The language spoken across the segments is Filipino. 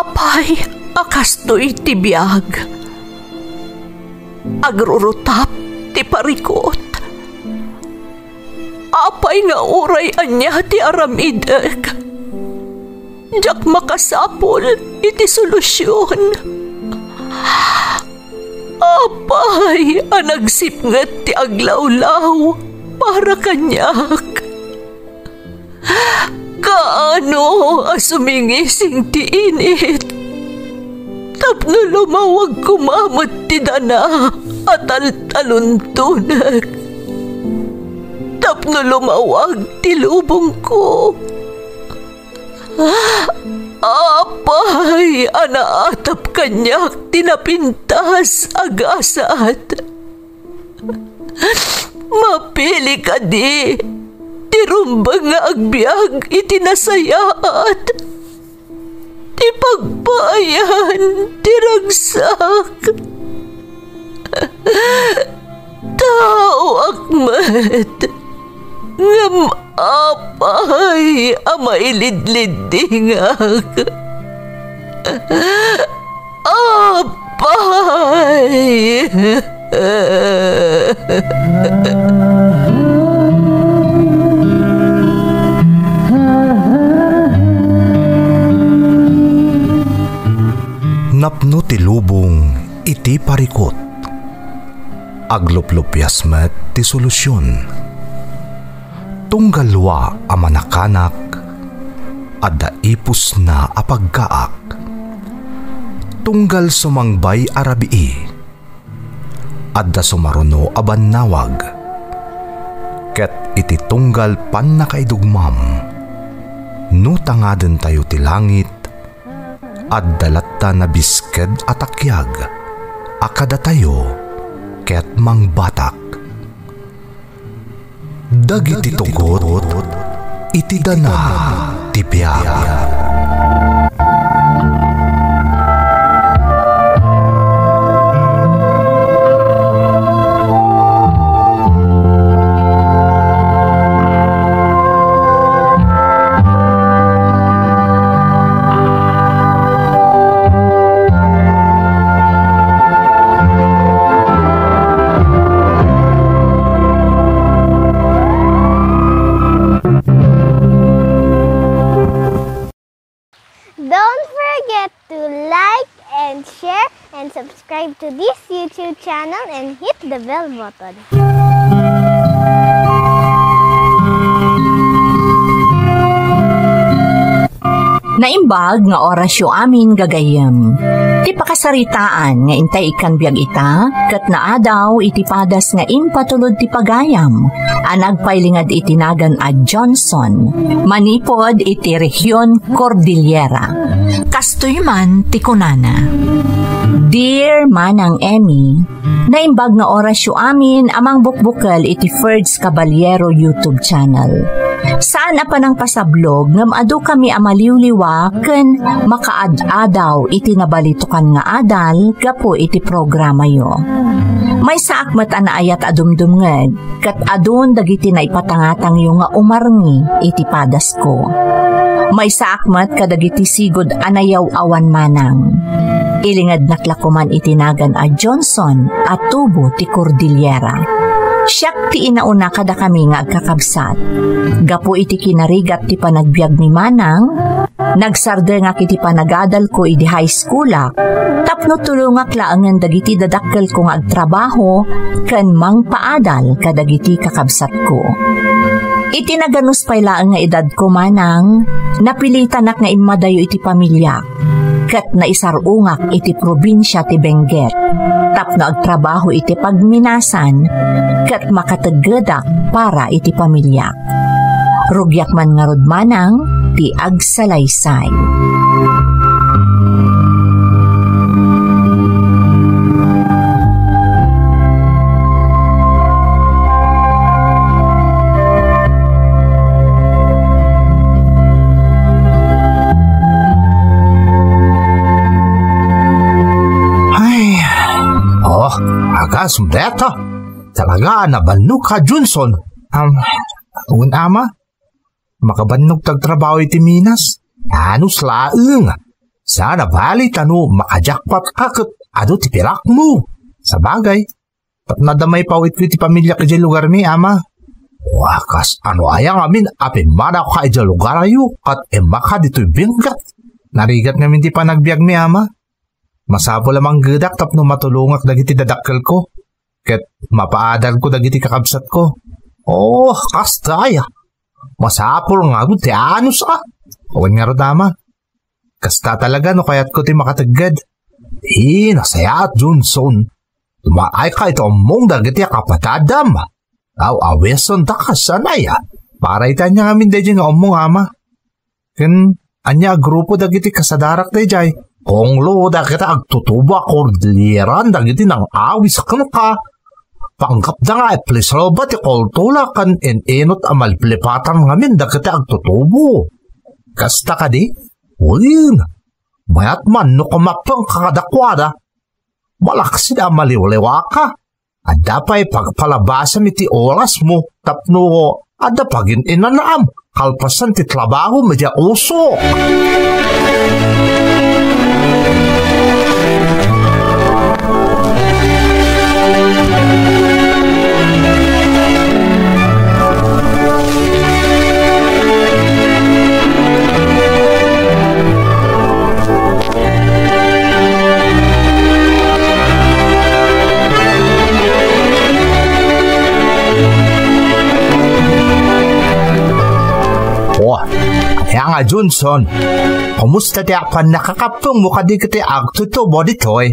Apay, akastoy ti biyag. Agrurutap ti parikot. Apay nga uray anya ti aramideg. Jak makasapol iti solusyon. Apay, anagsipnget ti aglawlaw para kanyak. Kaano asumingising ti init. Tapno lumawag kumamot ti dana at taluntunag. Tapno lumawag ti lubong ko. Apay, anaatap kanyak tinapintas agasat. Mapili ka di. Tirumbang nga agbyag itinasayaat. Ti pagbayan, tiragsak. Tao akmat. Ngam apay, amailidlidingak. Apay. Napno ti lubong iti parikot. Agluplupyas met ti solusyon. Tunggalwa a manakanak adda ipus na apagkaak. Tunggal sumangbay arabii adda sumaruno a bannawag. Ket iti tunggal pan nakaidugmam no tangaden tayo ti langit adda latta na bisked atakyag akada tayo ket mangbatak. Dagiti tugot iti dana ti biag. Subscribe to this YouTube channel and hit the bell button. Naimbag nga orasyo amin gagayem. Ti pakasaritaan nga intay ikan biag ita, kat naadaw iti padas nga impatulod ti pagayam, anagpailingad itinagan a Johnson, manipod iti Rehiyon Cordillera. Kastoy man ti kunana. Dear Manang Emmy, naimbag nga orasyo amin amang bukbukal iti Ferds Caballero YouTube channel. Saan apanang pasablog ngam adu kami amaliwliwa ken makaad-adaw iti nabalitukan nga adal gapo iti programa yo. May saakmat anaayat adumdumnged kat adun dagiti na ipatangatang yo nga umarngi iti padas ko. May saakmat kadagiti sigod anayaw awan manang. Ilingad naklakuman itinagan a Johnson at tubo ti Cordillera. Siyak ti inauna kada kami nga agkakabsat. Gapo iti kinarigat ti panagbiag ni Manang, nagsarde nga kiti panagadal ko iti high school tapno tulungak laangan dagiti dadakkel ko nga agtrabaho ken mangpaadal kadagiti kakabsat ko. Iti naganus paylaan nga edad ko Manang, napilitan nga imadayo iti pamilya. Ket naisarungak iti probinsya ti Benguet. Tapno agtrabaho iti pagminasan, ket makategedak para iti pamilya. Rugyak man nga rod Manang, ti agsalaysay. Sumdeta. Talaga nabannog ka, Johnson. Ama, makabannog tagtrabaho iti Minas. Ano slaeng? Sana bali tano makajakpat ka kat ado ti pirak mo. Sa bagay, pat nadamay pawit ko ti pamilya ka dyan lugar mi, ama. Wakas, ano ayang amin apin mana ka dyan lugar ayo kat emaka dito'y binggat. Narigat namin ti panagbiag mi, ama. Masapo lamang gadak tapno matulungak dagiti dadakkel ko. Ket mapaadal ko dagiti kakabsat ko. Oh, kastaya. Masapol nga ti anus ka. Awan nga ro tama. Kasta talaga no kayat ko ti makatagad. Nasaya at Johnson. Tumaay ka ito mong dagiti kapatadam. Aweson da ka sanaya. Para itan niya ngamin dahi nga mong ama. Ken anya grupo dagiti kasadarak dahi jay. Kung lo da kita agtutuba kordiliran dagiti nang awis ka. Panggap da nga eplisro ba ti koltula kan enot amalplipatan ngamin da kita agtutubo. Kasta ka di? Uwin. Mayat man no kumapang kakadakwada. Malaksi na maliwlewa ka. Ada pa'y pagpalabasa mi ti oras mo tapno ada pagin inanaam. Kalpasan ti trabaho medya uso. Kaya nga Johnson, kumusta di apan nakakapong mo kadi kiti agtutubo ditoy?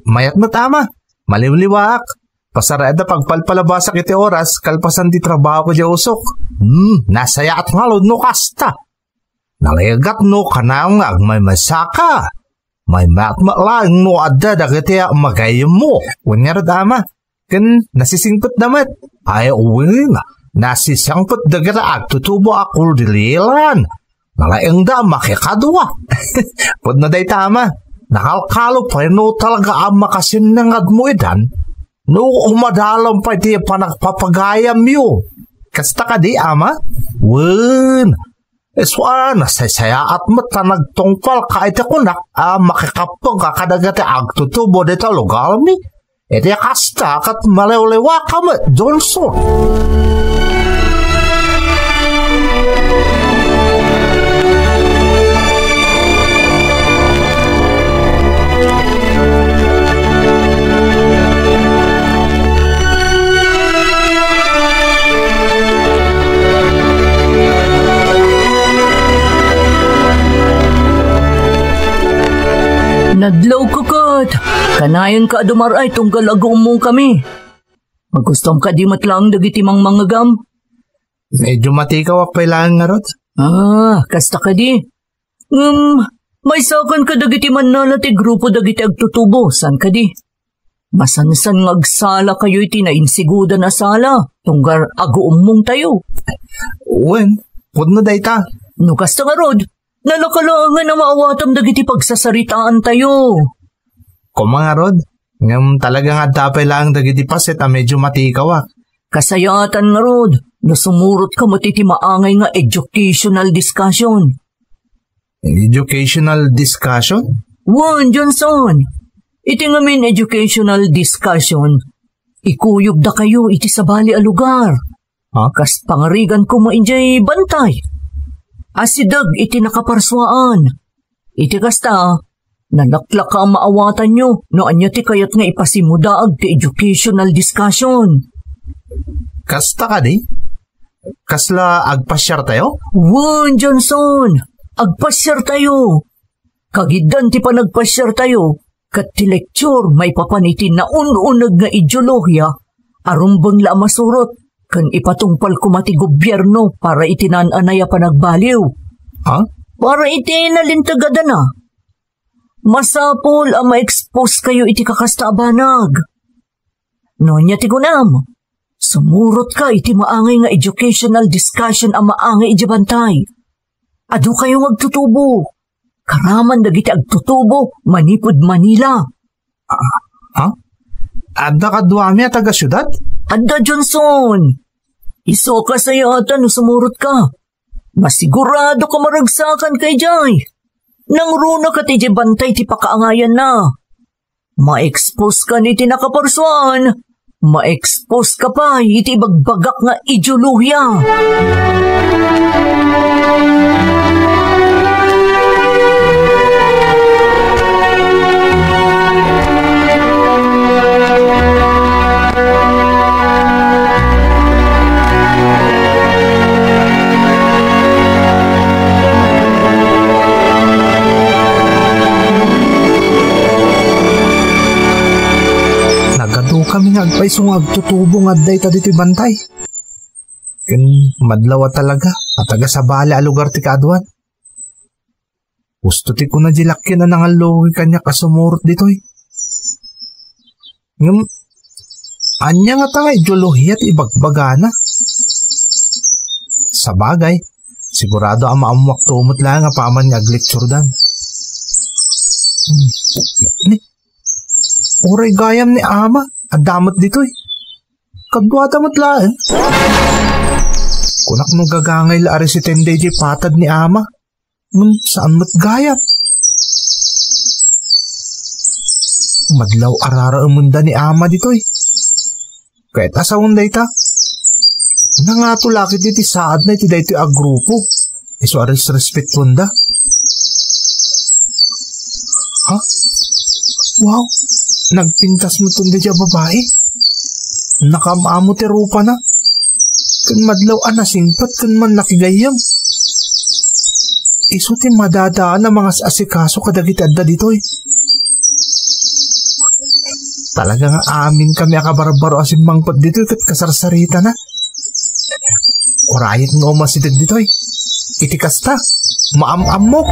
Mayat na tama, maliliwak. Pasarada pagpalpalabasa kiti oras, kalpasan di trabaho ko di usok. Nasaya at ngalod no kasta. Nalayagat no kanang may masaka. May makmaklang no adda kiti magayam mo. Wanyar tama, kan nasisingpot damat. Ay uwi na, nasisangpot dagata agtutubo ako dililan. Nalaeng da makikadwa. Pud na day tama. Nakalkalo pa no talaga ang makasinangad mo idan. No umadalam pa di panagpapagayam yo. Kasta ka di ama? Wen. Eswa nasasaya at mata nagtungpal ka iti kunak makikapag kakadagati agtutubo dito lugar mi. Iti kasta kat malewlewa ka mo Johnson. Nadlaw ka kat. Kanayan ka dumaray tunggal agong mong kami. Magustom ka di matlang dagiti mang manggam. Medyo matikaw ak pailangan nga rot. Kasta ka di. May sakan ka dagiti man nalati grupo dagiti agtutubo. San ka di? Masansan ngagsala kayo iti na insiguda na sala. Tunggar agoong mong tayo. Uwen, pud na day ta. No kasta nga rod. Nalakalangan na maawatam dagiti pagsasaritaan tayo. Kung mga rod, ngam talaga nga tapay lang dagiti paset medyo matikaw. Kasayatan nga rod, nasumurot ka matiti maangay nga educational discussion. Educational discussion? Juan Johnson, iti nga min educational discussion, ikuyog da kayo iti sabali a lugar. Kas pangarigan ko mainjay bantay. Asidag iti nakaparswaan. Iti kasta, nalaklak ka ang maawatan nyo no anya ti kayat nga ipasimudaag ti educational discussion. Kasta ka di? Kasla agpasyar tayo? Juan Johnson, agpasyar tayo. Kagidan ti panagpasyar tayo, kat ti lecture may papanitin na ununag nga ideolohiya, arumbang la masurot, kan ipatungpal kumati gobyerno para itinananaya panagbaliw. Para itinalintagada na. Masapol ang ma-expose kayo iti kakastaabanag. Nonya ti gunam, sumurot ka iti maangay nga educational discussion ang maangay ijabantay. Adu kayo agtutubo. Karaman dagiti agtutubo, manipod Manila. Adda ka duwami at taga-syudad? Adda Johnson. Iso ka sa yata no sumurot ka. Masigurado ka maragsakan kay Jay. Nang runa ka ti bantay ti pakaangayan na. Ma-expose ka ni tinakaparsuan. Ma-expose ka pa iti bagbagak nga ideolohiya. Kami nga agpaiso nga agtutubo nga day ta dito'y bantay. Ken madlawa talaga at taga sa bala a lugar ti kaadwan. Gusto ti ko na dilakyan na nangaluhi kanya kasumurot dito'y. Ngam, anya nga tanga ideolohiya at ibagbagana. Sa bagay, sigurado ang maamuak tumot lang nga paman nga aglecture dan. Uray gayam ni ama. At damot dito'y. Kadwata mo't laan. Kunak nung gagangay laari si Tenday di patad ni ama. Saan mo't gayap? Madlaw arara umunda ni ama dito'y. Kahit asawang day ta. Nangatulakit diti saad na iti dayto'y agrupo. Iso aris respect punda. Ha? Wow! Nagpintas mo itong dadya babae. Nakamamo ti rupa na. Kan madlaw anasingpat kan man nakigayam. Iso ti madadaan na mga asikaso kadagit adda dito'y. Talaga nga amin kami akabarbaro asin mangpot dito'y kat kasarsarita na. Orayit nga umasidag dito'y. Itikasta. Maam-amok.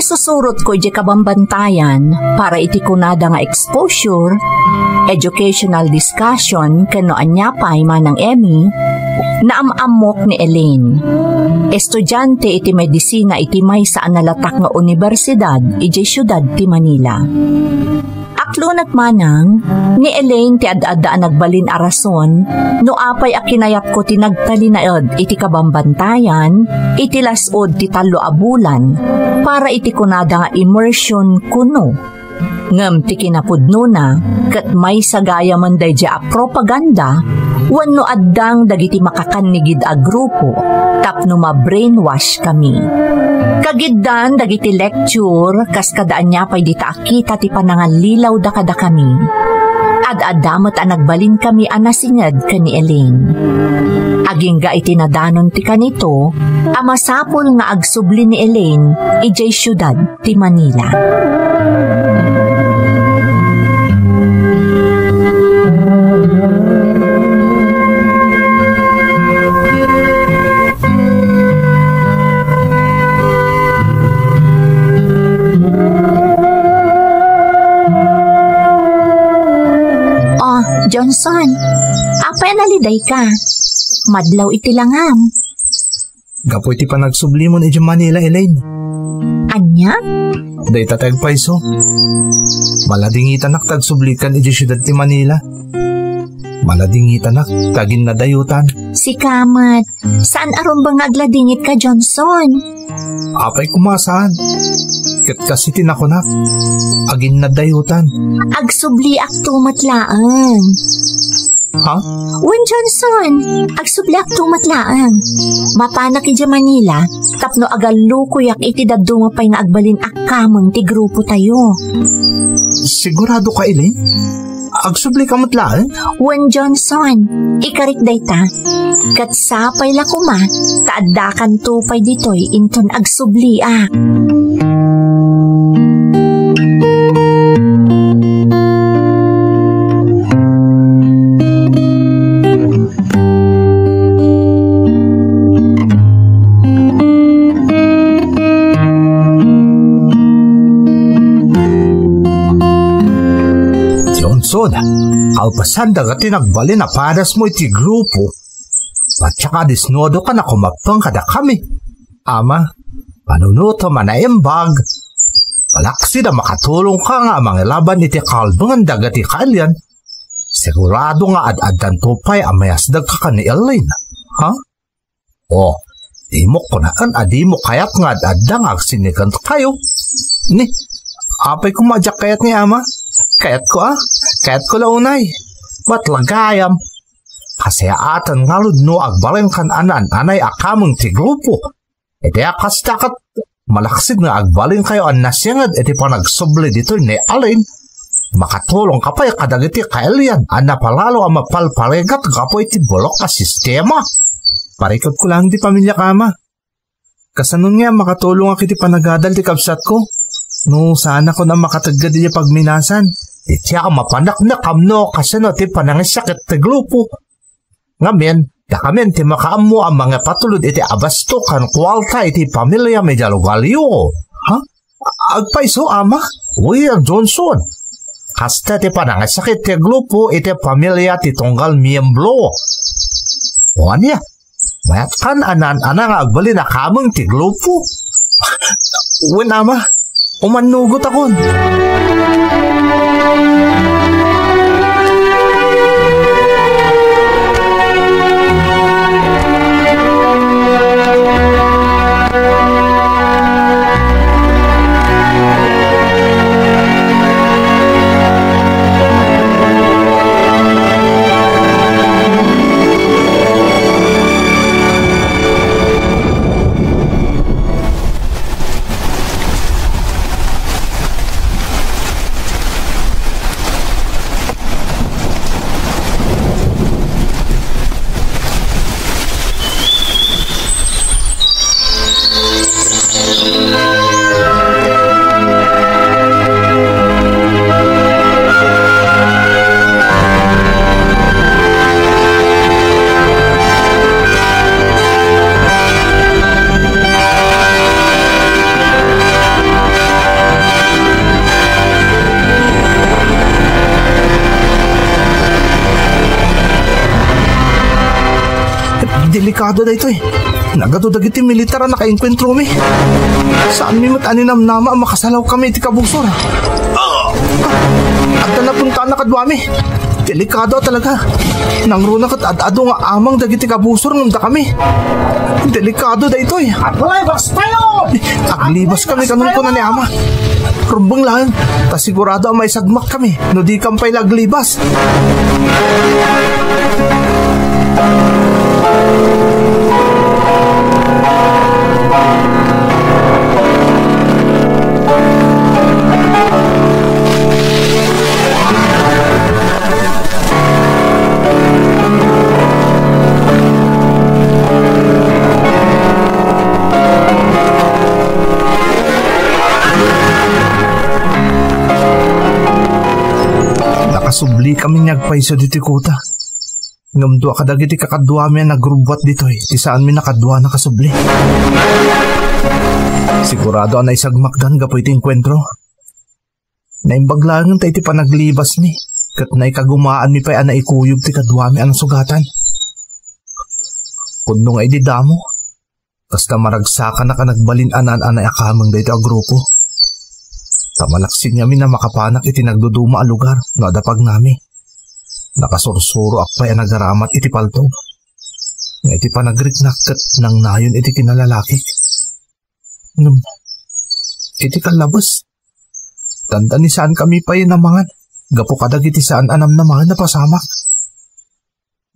Susurot ko di kabambantayan para iti kunada nga exposure, educational discussion kano anyapay manang Emmy na amamok ni Elaine. Estudyante iti medisina iti may sa analatak nga universidad iti syudad ti Manila. Aklunat manang, ni Elaine ti ad-adda nagbalin a rason, no apay akinayat ko ti nagtalinaed iti kabambantayan, iti lasod ti 3 a bulan, para iti kunada nga immersion kuno. Ngem ti kinapudno na, ket may sagaya man dayja a propaganda, wenno addang dagiti makakanigid a grupo, tapno ma-brainwash kami. Kagiddan dagiti lecture kas kadaan niya pay dita akita ti panangalilaw da kada kami. Ad-adamot a nagbalin kami anasingad kani Elaine. Agingga iti nadanon ti kanito, amasapol nga agsubli ni Elaine ijay syudad ti Manila. Johnson, apay naliday ka. Madlaw iti langam. Gapo iti panagsubli mo iti Manila, Elaine. Anya? Day tatag paiso. Maladingitan nak tagsublikan iti syudad ti Manila. Maladingitan nak tagin na dayutan. Si Kamat, saan aron bang agladingit ka, Johnson? Apay kumasaan. Ket kasi tinakunak. Agin na dayutan. Agsubli ak tumatlaan. Ha? Wen Johnson, agsubli ak tumatlaan. Mapanak iti Manila, tapno agalukuyak iti daddo mapay nga agbalin akkamon ti grupo tayo. Sigurado ka, Elaine? Agsubli ka matlaan? Wen Johnson, ikarik dayta. Kat sapay la kuma, taaddakan tupay ditoy inton agsubli ak. Johnson, kalpasan dagat tinagbali na padas mo iti grupo. At saka disnodo ka na kumagpang kada kami. Ama, panunuto man na imbag. Palaksi na makatulong ka nga mga laban iti kalbangan dagat iti kalyan. Sigurado nga ad-adan tupay amayasdag ka ni Elaine. Ha? O, di mo kunaan adi mo kayat nga ad-adang agsinigan kayo. Ni, apay kumadyak kayat ni ama? Kayat ko kayat ko launay. Ba't lagayam? Kasi atan nga ludno agbaleng kan anan-anay akamong ti grupo. Iti akas takat malaksid nga agbaleng kayo ang nasyangad iti panagsubli dito ni Elaine. Makatulong ka pa kadagiti kailian ang napalalo ang mapalparegat kapo iti bulok ka sistema. Parikot ko lang di pamilya kama. Kasanon nga makatulong ako iti panagadal ti kabsat ko. No, sana ko na makatagad di pagminasan. Iti ako mapanak na kamno kasano ti panangisakit ti grupo. Ngamen, dakamen ti makaammo ang mga patulod iti abasto kan kwalta iti pamilya medya lugalyo. Ha? Agpaiso ama? William Johnson. Hasta ti panangasakit ti grupo iti pamilya ti tunggal miyembro. O anya, mayat kan anan-ana nga agbali na kamang ti grupo. Uwan ama, umanugot akon. Delikado na ito Nagadudag iti militar na naka-enkwentro mi. Saan mi mataninam nama makasalaw kami iti kabusor. At napunta na kadwa mi. Delikado talaga. Nangruna kat ad-ado nga amang dagiti kabusor nung da kami. Delikado da ito Aglibas tayo! Aglibas kami kanong ko na ni ama. Rumbang lang. Tasigurado ang may sagmak kami. No di kampay laglibas. Nakasubli kami nagpaiso dito kuta. Ngamdua kadagiti kakadwa mi nagrubwat dito Ti saan mi nakadwa nakasubli. Sigurado ang naisagmakdan gapo iti enkwentro. Naimbaglangan tayo ti panaglibas mi. Kat naikagumaan mi pa'y naikuyog ti kadwa mi ang sugatan. Kuno nga ididamo. Kasta maragsakan na ka nagbalin anan-anay akamang dito ang grupo. Tamalaksin niya mi na makapanak iti nagduduma ang lugar. Nadapag nami. Nakasursuro akpay ang nagaramat iti palto. Nga iti panagriknakkat nang nayon iti kinalalaki. Iti kalabas. Tanda ni saan kami pa yun namangan. Gapo kadag iti saan anam namangan na pasamak.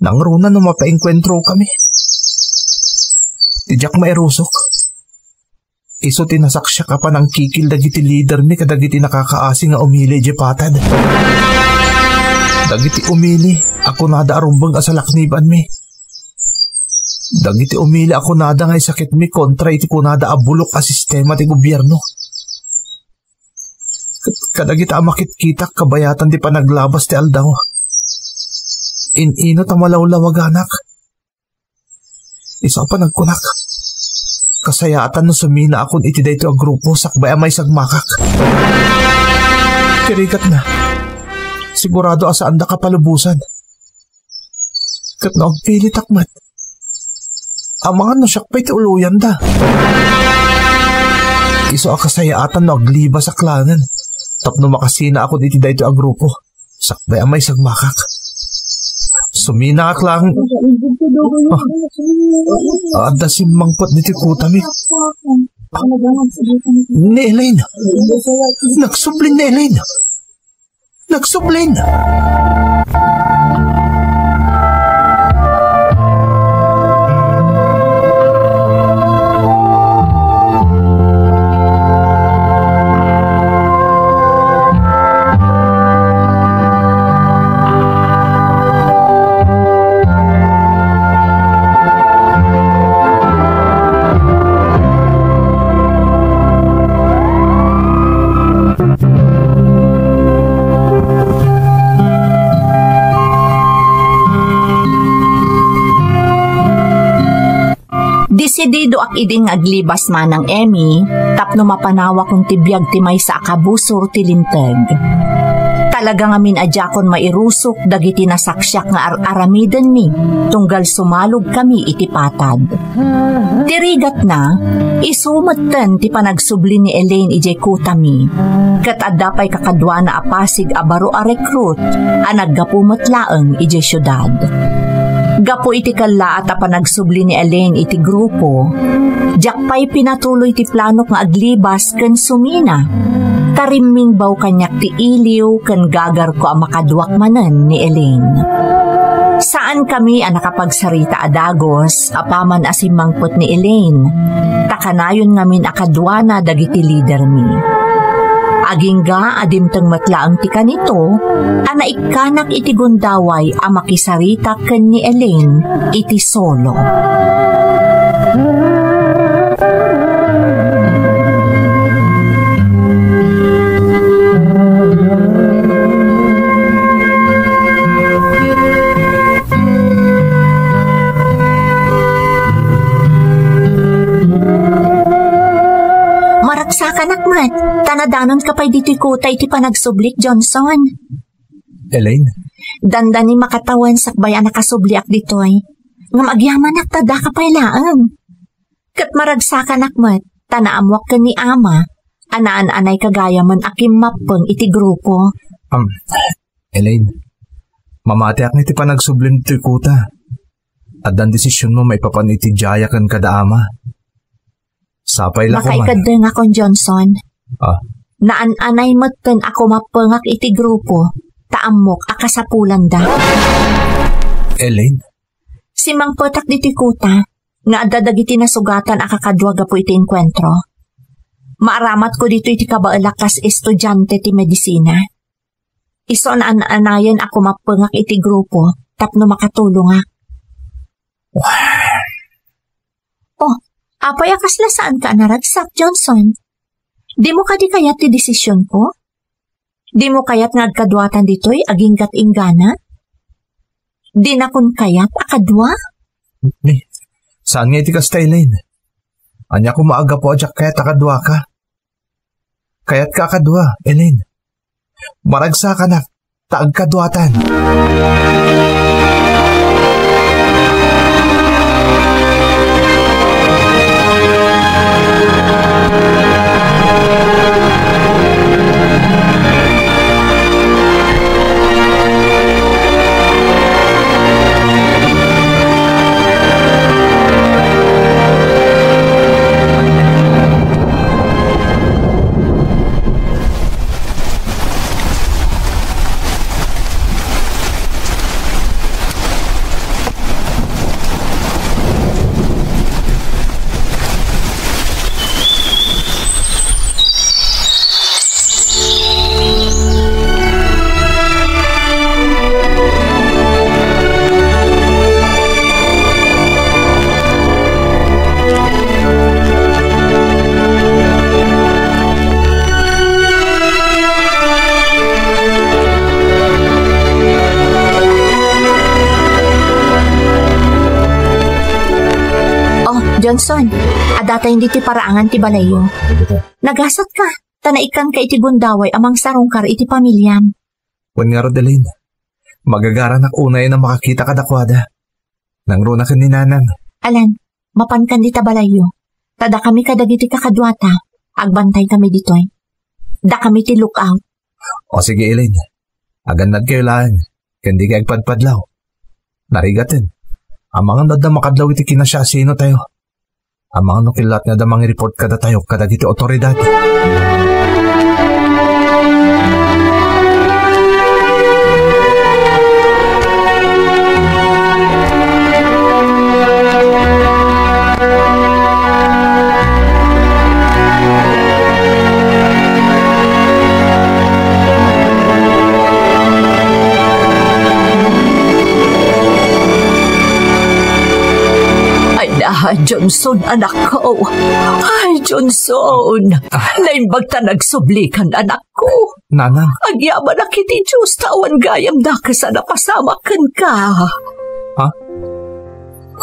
Nangruna no mapaengkwentro kami. Tijak maerusok. Iso tinasaksya ka pa ng kikil dagiti leader ni kadagiti nakakaasi nga umili di patad. Dagiti umili, ako nada arumbang asalakniban mi. Dagiti umili ako nada ngay sakit mi kontra iti kunada abulok a sistema ti gobyerno. Kadagiti amakit-kitak kabayatan ti panaglabas ti aldaw. Inino tamalawlawag anak. Isa pa nagkunak. Kasayatan no sumina akon iti dayto a grupo sakbay amay sagmakak. Kirikat na. sigurado asaan da kapalubusan. Kat naagpilit akmat. Ang mga nasyakpay ti uluyan da. Iso akasayaatan no agliba sa klanan. Tapno makasina ako diti da ito ang grupo. Sakbay amay sagmakak. Sumina ak lang. Ada si mangpot diti kutami. Ni Elaine. Nagsublin ni Elaine. Nagsublin. Desidido ak iding aglibas manang Emmy, tapno mapanawa kong tibiyag timay sa akabusor tilinteg. Talaga nga minadya kon mairusok dagiti nasaksyak nga aramiden mi, tunggal sumalog kami iti patad. Tirigat na, isumatan ti panagsubli ni Elaine ijay kutami, kat adapay kakadwa na apasig abaro a recruit, a naggapumatlaeng ijay syudad. Gapo iti kala at panagsubli ni Elaine iti grupo, jakpay pinatuloy ti planok nga aglibas ken sumina. Tariming baw kanyak ti iliw ken gagar ko ang makadwak manen ni Elaine. Saan kami ang nakapagsarita adagos, apaman asimangpot ni Elaine, takanayon ngamin akadwana dagiti leader mi. Agingga adimteng matlaang ti kanito, anaikanak iti gundaway a makisarita ken ni Elaine iti solo. Maraksakan akmat, tanadanon ka pa'y dito'y kutay ti panagsublik, Johnson. Elaine? Dandani makatawan sakbay ang nakasubliak dito'y. Nga magyaman ak tada ka pa'y laang. Kat maragsakan akmat, tanaamwak ka ni ama, anaan-anay kagayaman akim mapeng iti grupo. Elaine, mamati ak niti panagsublim dito'y kuta. At dan desisyon mo may papanitidjaya kan kada ama. Sapay lang ko man. Makaikadeng akong Johnson. Naan-anay maten ako mapengak iti grupo, taamok akasapulan da. Elaine? Si mangpotak diti kuta, nga adadag iti nasugatan akakadwaga po iti enkwentro. Maaramat ko dito iti kabaalakas estudyante ti medisina. Iso naan-anayan ako mapengak iti grupo, tapno makatulong ak. Apay akasla saan ka naragsak, Johnson? Di mo ka di kayat ti desisyon ko? Di mo kayat ngagkadwatan dito'y aging gat-inggana? Di na kun kayat akadwa? Saan nga iti kasta, Elaine? Anya ko maaga po adyak kayat akadwa ka. Kayat ka akadwa, Elaine. Maragsa ka na, taagkadwatan. Johnson, adata hindi ti paraangan ti balayo. Nagasat ka, tanaikan ka iti gundaway amang sarungkar iti pamilyam. Wan nga Rodelin, magagaran ak unay na makakita kadakwada. Nang runa ka ni Nanang. Alan, mapankan di tabalayo. Tada kami kadagiti kakadwata. Agbantay kami ditoy. Da kami ti look out. O sige, Elaine. Agandad kayo lang. Kandi ka agpadpadlaw. Narigatin. Ang mga nada makadlaw iti kinasyasino tayo. Ang mga nukilat nga damang report kada tayo kadagiti otoridad. Johnson, anak ko. Ay, Johnson. Naimbag ta nagsublikan, anak ko. Nanang. Agyaman na kiti Diyos, tawan gayam da ka sa napasamakan ka. Ha?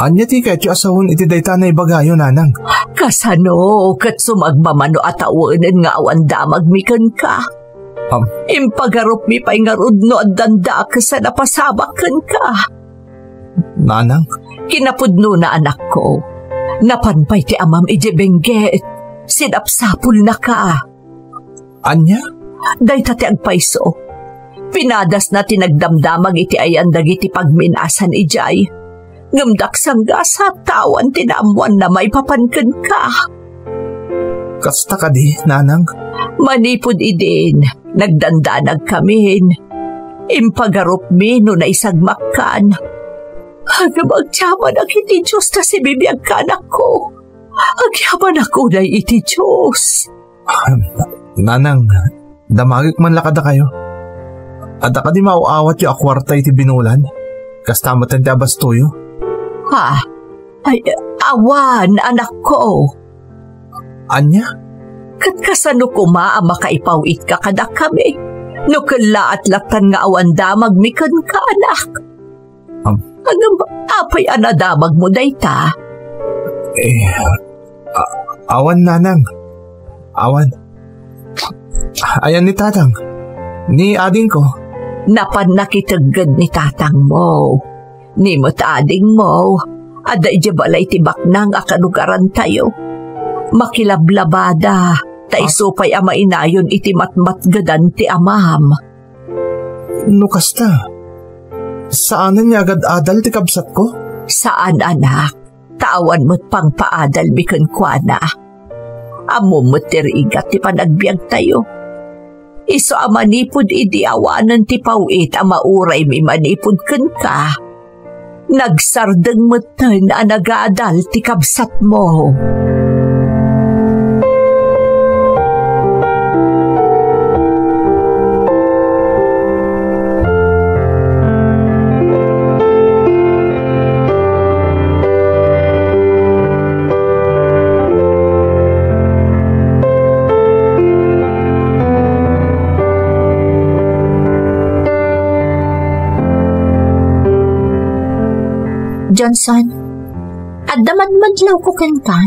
Anya ti kayo asawon iti dayta na ibagayo, Nanang. Kasano, kat sumagmamano at awanan nga awan damag mikan ka. Impagarup mi pa'y nga rudno at danda ka sa napasamakan ka. Nanang? Kinapudno na anak ko. Napanpay ti amam ijebengget. Sinapsapul na ka. Anya? Dayta ti agpayso. Pinadas na tinagdamdamag iti ayan dagiti pagminasan ijay. Ngamdak sangga sa tawan tinamuan na may papankan ka. Kasta ka di, Nanang? Manipod idin. Nagdandanag kamin. Impagarup mi no na isagmakkan. Agabagyaman ang iti Diyos na si bibiyag kanak ko. Agyaman ako na iti Diyos. Nanang, damagik man lakada kayo. At ka di mauawat yung akwarta iti binulan. Kastamatan ti abas tuyo. Ha? Ay, awan, anak ko. Anya? Katkasano ko makaipawit ka kada kami. Nukala at laktan nga awan damag mikan ka, anak. Hanggang apay anadamag mo dayta? Awan, Nanang. Awan. Ayan ni Tatang. Ni ading ko. Napan nakitagad ni Tatang mo. Ni mo't ading mo. Ada ijabalay tibak nang akalugaran tayo. Makilablabada. Taisupay ama inayon iti matmatgadan ti amam. Nukasta. Saanan niya agad adal ti kabsat ko? Saan, anak? Tawan mo't pang paadal bikan kwa na. Amo mo't tirigat ti panagbiag tayo. Iso amanipod idi awanan ti pawit amauray mi manipod kan ka. Nagsardeng mo't na nagadal ti kabsat mo. Johnson, at damadmadlaw ko kan ka.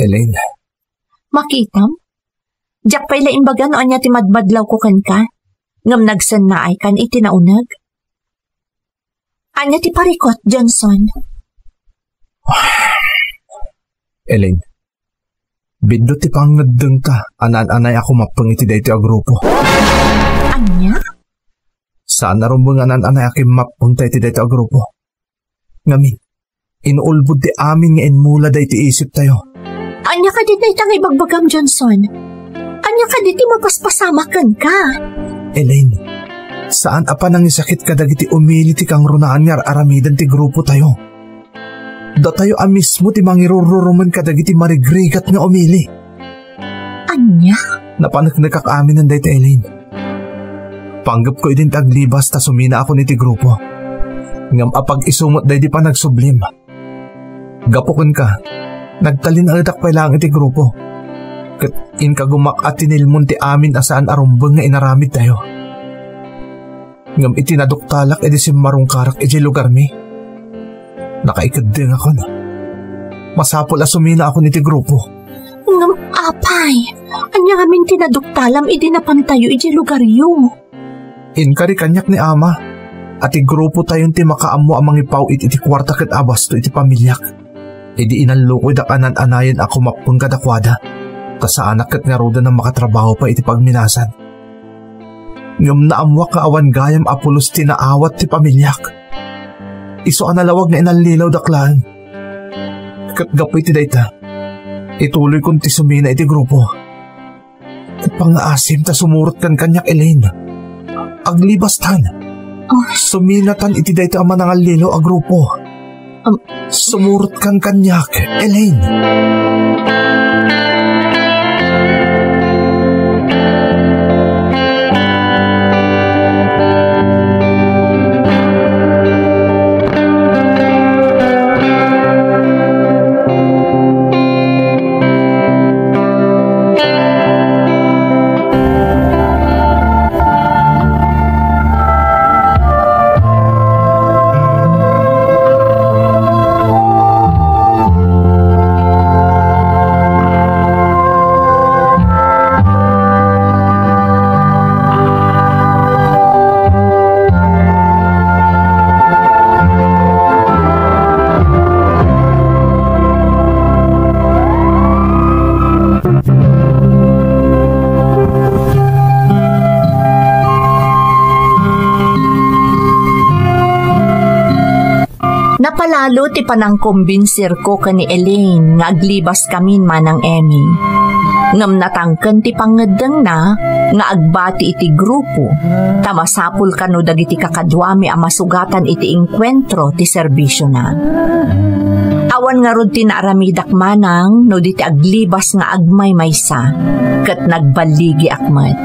Elaine. Makitam? Diyak pa'y laimbaga noon niya ti madmadlaw ko kan ka. Ngam nagsan na ay kan iti naunag. Anya ti parikot, Johnson. Elaine. Biddo ti pang nadeng ka. Anan-anay ako mapang iti dahi ti agrupo. Anya? Saan narumbang anan-anay akim mapunta iti dahi ti agrupo. Ngamin, inuulbud ti amin nga inmula dahi ti isip tayo. Anya ka di dahi tangay bagbagam, Johnson. Anya ka di ti mapaspasamakan ka. Elaine, saan apa nang isakit ka dagiti umili ti kang runaan nga aramidan ti grupo tayo? Da tayo mismo ti mangirururuman ka dagiti marigrigat nga umili. Anya? Napanagkak amin ng dahi ti Elaine. Panggap ko idin taglibas ta sumina ako niti grupo. Ngam apag isumot dahi di pa nagsublim. Gapukon ka, nagtalin aladak pa lang iti grupo. Kat in kagumak at tinilmon ti amin asaan arumbang nga inaramid tayo. Ngam itinaduktalak edi si marungkarak edi lugar mi. Nakaikad din ako na. Masapol asumina ako niti grupo. Ngam apay, anya amin tinaduktalam iti napantayo iti lugaryo. Inkari kanyak ni ama. At grupo tayong ti makaammo amang ipaw iti kwarta ket abasto iti pamilyak. Idi inallukoy da kanan-anayan ako mapun kadakwada. Kasaanak ket nga roda na makatrabaho pa iti pagminasan. Ngam naamwak nga awan gayam apulos tinaawat ti pamilyak. Iso analawag na inalilaw daklaan. Ket gapoy ti dayta. Ituloy kong ti sumina iti grupo. Ket pangaasim ta sumurot kan kanyak Elaine. Aglibastan. Suminatan iti dayta ama ng alilo a grupo. Sumurot kan kanyak Elaine. Napalalo ti panangkombinsir ko ka ni Elaine nga aglibas kamin manang Emmy. Ngam natangken ti pangedeng na nga agbati iti grupo, tamasapul kano dagiti kakadwami a masugatan iti inkwentro ti serbisyo na. Awan nga rod ti naaramidak manang no diti aglibas nga agmay maysa, ket nagbaligi akmet.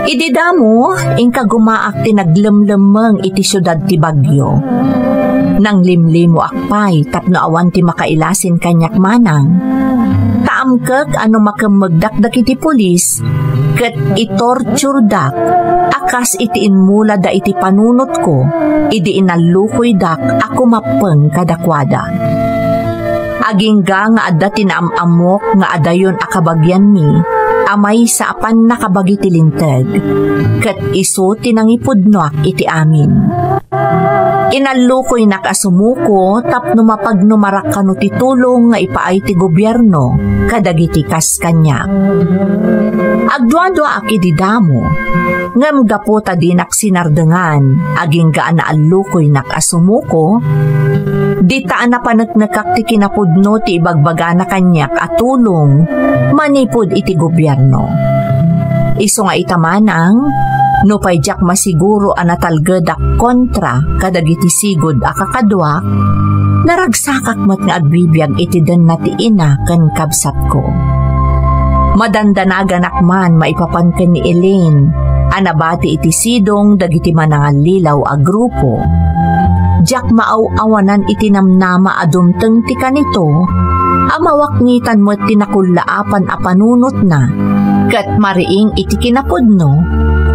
Idi damo, ingka gumaak ti naglemlemeng iti syudad ti Bagyo. Nang limlimo akpay tapno awan ti makailasin kanyak manang. Taamkek ano makamagdakdak iti pulis, ket itorture dak, akas iti inmula da iti panunot ko, idi inalukoy dak ako mapeng kadakwada. Agingga nga adda tinaamamok nga adayon akabagyan mi, amay sa apan nakabagi ti linteg, ket iso tinangipudnoak iti amin. Inalukoy nakasumuko tapno mapagnumarak kano ti tulong nga ipaay ti gobyerno kadagiti kas kanya. Agduadwa aki di damo, ngam gapota di naksinardengan aging gaan na alukoy nakasumuko, di taan na panagnakak ti kinapudno ti ibagbaga na kanyak at tulong manipod iti gobyerno. Iso nga itamanang, no payjak masiguro anatalgedak kontra kadagiti sigod akakadwak, naragsakak mat nga agbibiyag iti den na ti ina ken kabsat ko. Madandanagan akman maipapanken ni Elaine, anabati iti sidong dagiti manangal lilaw a grupo. Jak maaw-awanan iti namnama adumteng ti kanito, amawaknitan mo't tinakulaapan a panunot na, ket mariing iti kinapudno,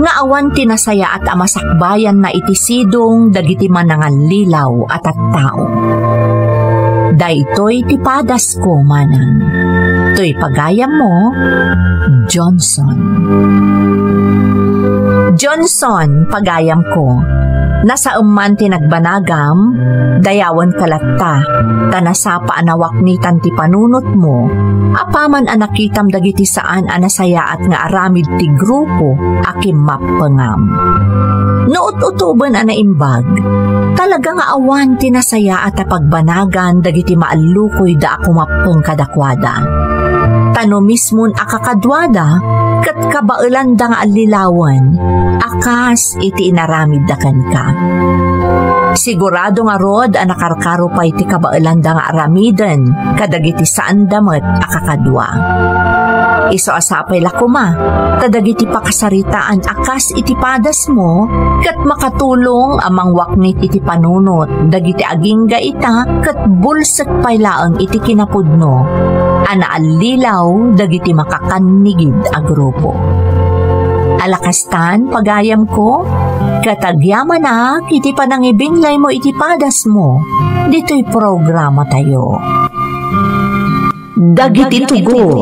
nga awan tinasaya at amasakbayan na iti sidong dagiti manangal lilaw at tao. Daytoy ti padas ko manang. To'y pagayam mo, Johnson. Johnson, pagayam ko. Nasa umman tinagbanagam, dayawan kalatta, tanasapa anawaknitan ti panunot mo, apaman anakitam dagiti saan anasayaat nga aramid ti grupo akim mapengam. Nuot-utuban anaimbag, talaga nga awan tinasaya at pagbanagan dagiti maalukoy da ako mapeng kadakwada. Tano mismon akakadwada, kat kabailan da nga alilawan, akas iti inaramid da kan ka. Sigurado nga rod anakarkaro pa iti kabailan da nga aramiden, kadagiti saan damat akakadwa. Iso asapay lakuma, kadagiti pakasaritaan akas iti padas mo, kat makatulong amang waknit iti panunot, dagiti agingga ita, kat bulsek paylaang iti kinapudno, anaalilaw dagiti makakanigid a grupo. Alakastan, pagayam ko, katagyaman na, iti panangibinglay mo iti padas mo, dito'y programa tayo. Dagiti tugo,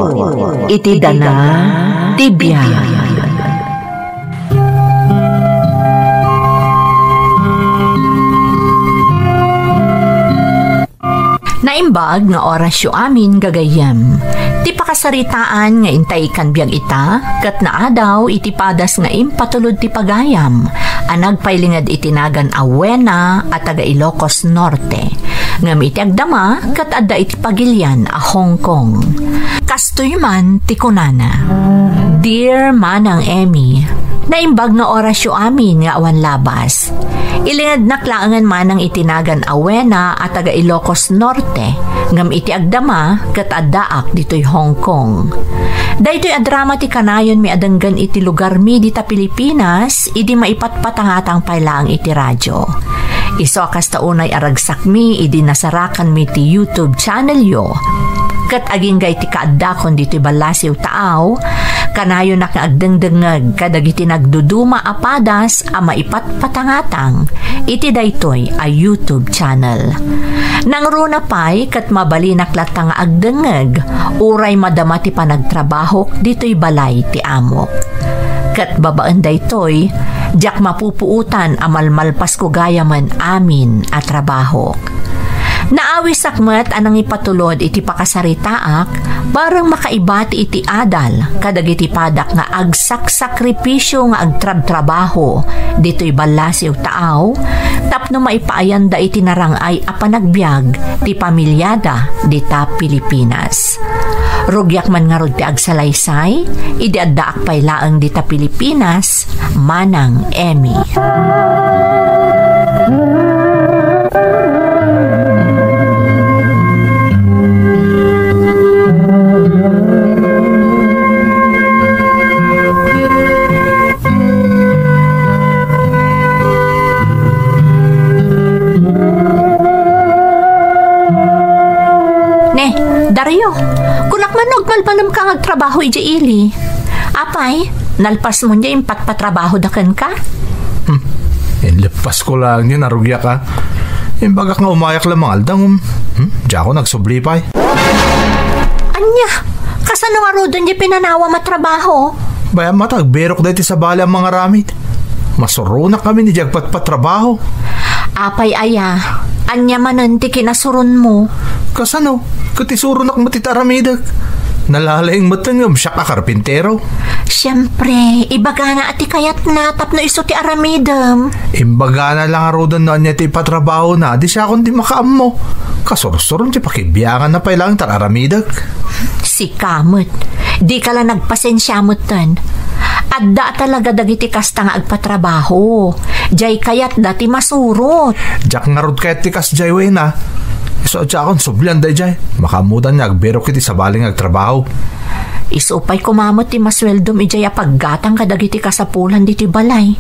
iti dana ti biag. Naimbag nga orasyo amin gagayem. Ti pakasaritaan nga intay kan biag ita, kat naadaw iti padas nga impatulod ti pagayam, anag pailingad itinagan Awena at taga Ilocos Norte. Ngam iti agdama, kat adda iti pagilyan a Hong Kong. Kastoy man ti kunana. Dear Manang Emmy, naimbag nga orasyo amin nga awan labas. Ilingad naklaangan manang itinagan Awena at taga Ilocos Norte, ngam iti agdama kat addaak dito'y Hong Kong. Daytoy adrama ti kanayon mi adanggan iti lugar mi dita Pilipinas, idi maipatpatangatang pailaang iti radyo. Iso akas taunay aragsak mi, idi nasarakan mi ti YouTube channel yo. Kat aging gay ti kaadakon dito'y balasiw taaw, kanayo na kaagdengdengag kadagiti nagduduma apadas a maipatpatangatang iti daytoy a YouTube channel. Nang runa pay kat mabali naklatang agdengeg uray madama ti panagtrabaho dito'y balay ti amok. Kat babaan daytoy jak mapupuutan amalmalpas ko gayaman amin at trabaho. Naawi sakmet anang ipatulod iti pakasaritaak parang makaibati iti adal kadagiti padak nga agsak-sakripisyo nga agtrab-trabaho dito'y balasiw taaw tapno maipaayanda iti narangay a panagbiag ti pamilyada dita Pilipinas. Rugyak man nga rod ti agsalaysay idi addaak paylaang dita Pilipinas Manang Emmy. Dario, kunak man nagmalpalam ka ngagtrabaho iji ili. Apay, nalpas mo niya yung patpatrabaho dakan ka? Inlipas ko lang yun, narugya ka. Yung bagak nga umayak lang mga aldang. Diyan ako nagsublipay. Anya, kasano nga rodon niya pinanawa matrabaho? Baya matag, berok dahiti sa bala ang mga ramit. Masurunak kami ni Jagpat patrabaho. Apay aya, anya manan ti kinasuron mo. Kasano? Katisurunak mo ti taramidag. Nalalaing matangam siya ka karpintero. Siyempre, ibaga na ati kayat na tapno iso ti aramidam. Imbaga na lang arodan na niya ti patrabaho na di siya kundi makaam mo. Kasursuron ti pakibiyangan na pailang tararamidag. Si kamot, di ka lang nagpasensya mo tan. Adda talaga dagiti kasta nga agpatrabaho. Jay kayat dati masurot. Jak ngarod kayat ti kas jay wey na. So akon sublan day jay. Makamudan niya agbero kiti sa baling agtrabaho. Isupay kumamot ti masweldom ijay apaggatang kadagiti kasapulan diti balay.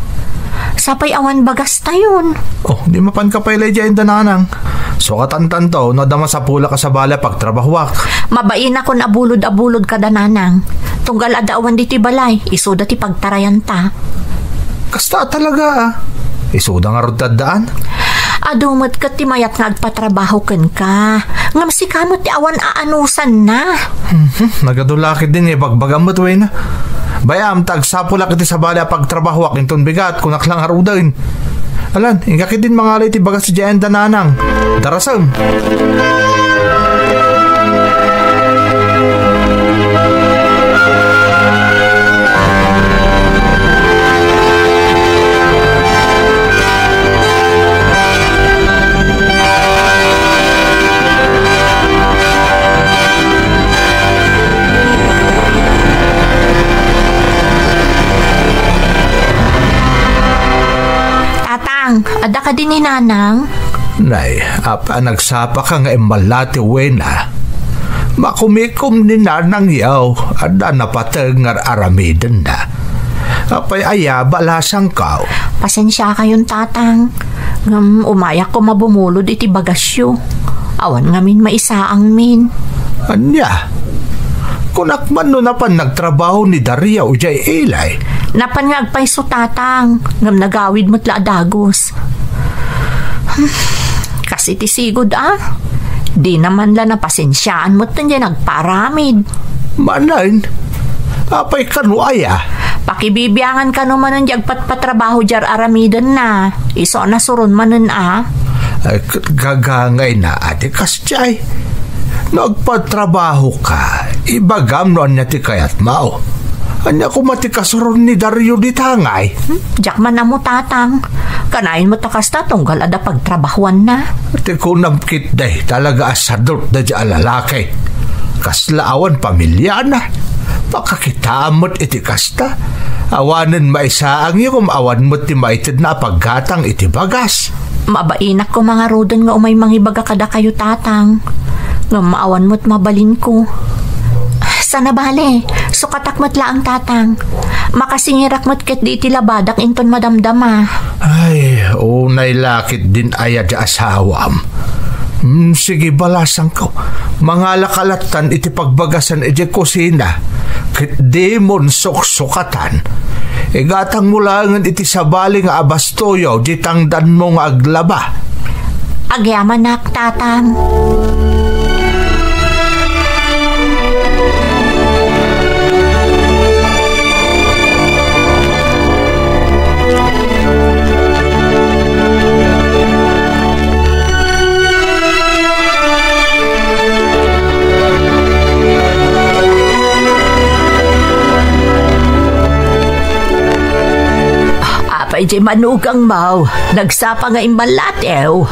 Sapay awan bagas tayon. Oh, di mapan ka pailay jay dananang. So katantan to, nadama sa pula ka sa balay pagtrabahwak. Mabain ako na abulod-abulod ka dananang. Tunggal adaawan diti balay, isuda ti pagtarayan ta. Kasta talaga ah. Isuda nga rod tadaan. Adumot ka ti mayat nga agpatrabaho ken ka. Ngam si kamot ti awan aanusan na. Nagadulakit din bagbagamot wey na. Bayam tagsapulak iti sa balay pagtrabaho akinton bigat kunak lang arudain. Alan, ingakit din mga alay ti bagas si Jayan dananang. Darasam. Ada ka din ni nanang? Nay, apa nagsapa ka nga imalati wena. Makumikom ni nanang yaw. Ada napatag nga aramidan na. Apay aya balasang kao. Pasensya kayong tatang. Umayak ko mabumulod iti bagasyo. Awan ngamin maisaang min. Anya? Kunak man no napan nagtrabaho ni Daria o jay ilay. Napan nga agpaiso tatang. Ngam nagawid mo't la adagos. Kasi ti sigod Di naman la napasensyaan mo't nandiyan nagparamid. Manain, apay kanuaya. Pakibibiyangan ka naman ang jagpat-patrabaho jar aramidan na. Iso na surun manan Ay, gagangay na ate kasjay. Nagpatrabaho ka, ibagam no anya ti kayat mao. Anya ko matikasurun ni Dario di tangay. Jak man na mo tatang. Kanain mo takasta tunggal ada pagtrabahuan na. Ate ko namkit day talaga asadot na di alalaki. Kaslaawan pamilya na. Pakakitamot iti kasta. Awanan maisaang yung awan mo't ti maitid na paggatang iti bagas. Mabainak ko mga rodon nga umay mangibaga kada kayo tatang. Nga maawan mo't mabalin ko. Sana bale, sukatak mo't laang tatang. Makasingirak mo't ket di iti labadak inton madamdama. Ay, unay lakit din ayad asawam. Sige balasang ko. Mga lakalatan iti pagbagasan iti kusina. Kit di mon suksukatan. Igatang mo langan iti sabali nga abastoyo di tangdan mo nga aglaba. Agyaman nak tatang. Apay di manugang mau, nagsapa nga imbalatew.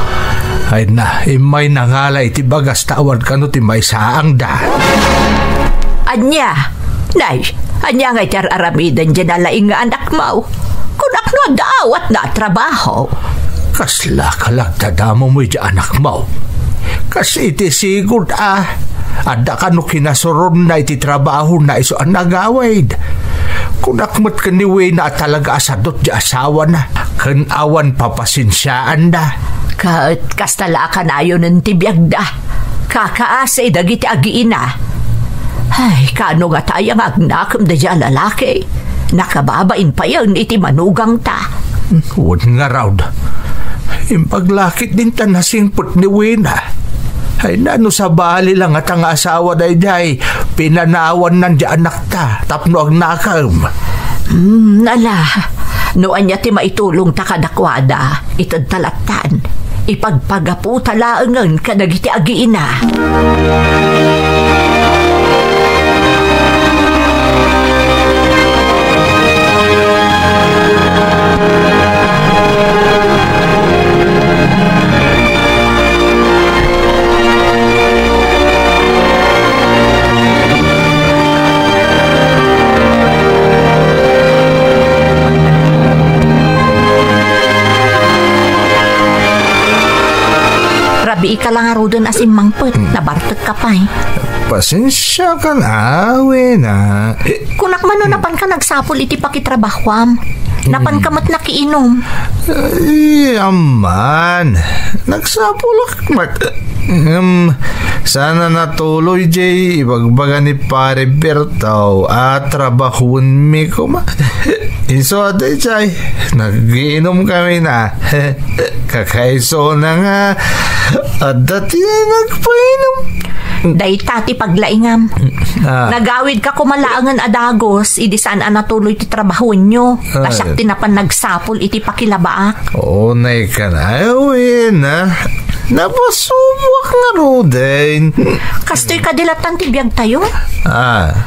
Ay na, imay nangala iti bagas tawad ka no ti may saang da. Anya, nay, anya nga itar aramidan dyan alaing nga anak mau. Kunak no daawat na trabaho. Kasla ka lang tadamo mo iti anak mo. Kasi iti sigod Ada ka no kinasuron na iti trabaho na iso ang nagawid. Kunakmat ka niwe na talaga asadot di asawa na. Kanawan papasinsyaan da. Kastala ka na yun ng tibiyag da. Kakaasay dagiti agiina. Ay, kano nga tayang agnakam da dyan lalaki. Nakababain pa yun iti manugang ta. Huwag nga raw da. Impaglakit din tanasingpot ni Wina. Ay nano sa bali lang at ang asawa day pinanawan nan di anak ta. Tapno ang nakam. Nala, noan niya ti maitulong ta kadakwada. Itad talatan. Ipagpagapu talaangan kadagiti agiina. Rabi ka lang arudan asim mangpet, nabartek ka pa Pasensya ka na, Wena. Kunak man napan ka nagsapol iti pakitrabahwam. Napan ka mat nakiinom. Aman. Nagsapulak mat. Sana natuloy, Jay. Ibagbaga ni Pare Bertaw at trabahun mi ko ma. Iso aday, Jay. Nag-iinom kami na. Kakaiso na nga. At dati nagpainom. Day tati paglaingam. Nagawid ka kumalaangan adagos, idi saan natuloy ti trabahon nyo. Kasyak tinapan nagsapol iti pakilabaak. Oo, nay ka na. Wena. Napasubok nga Roden. Kastoy kadilatan ti biyag tayo?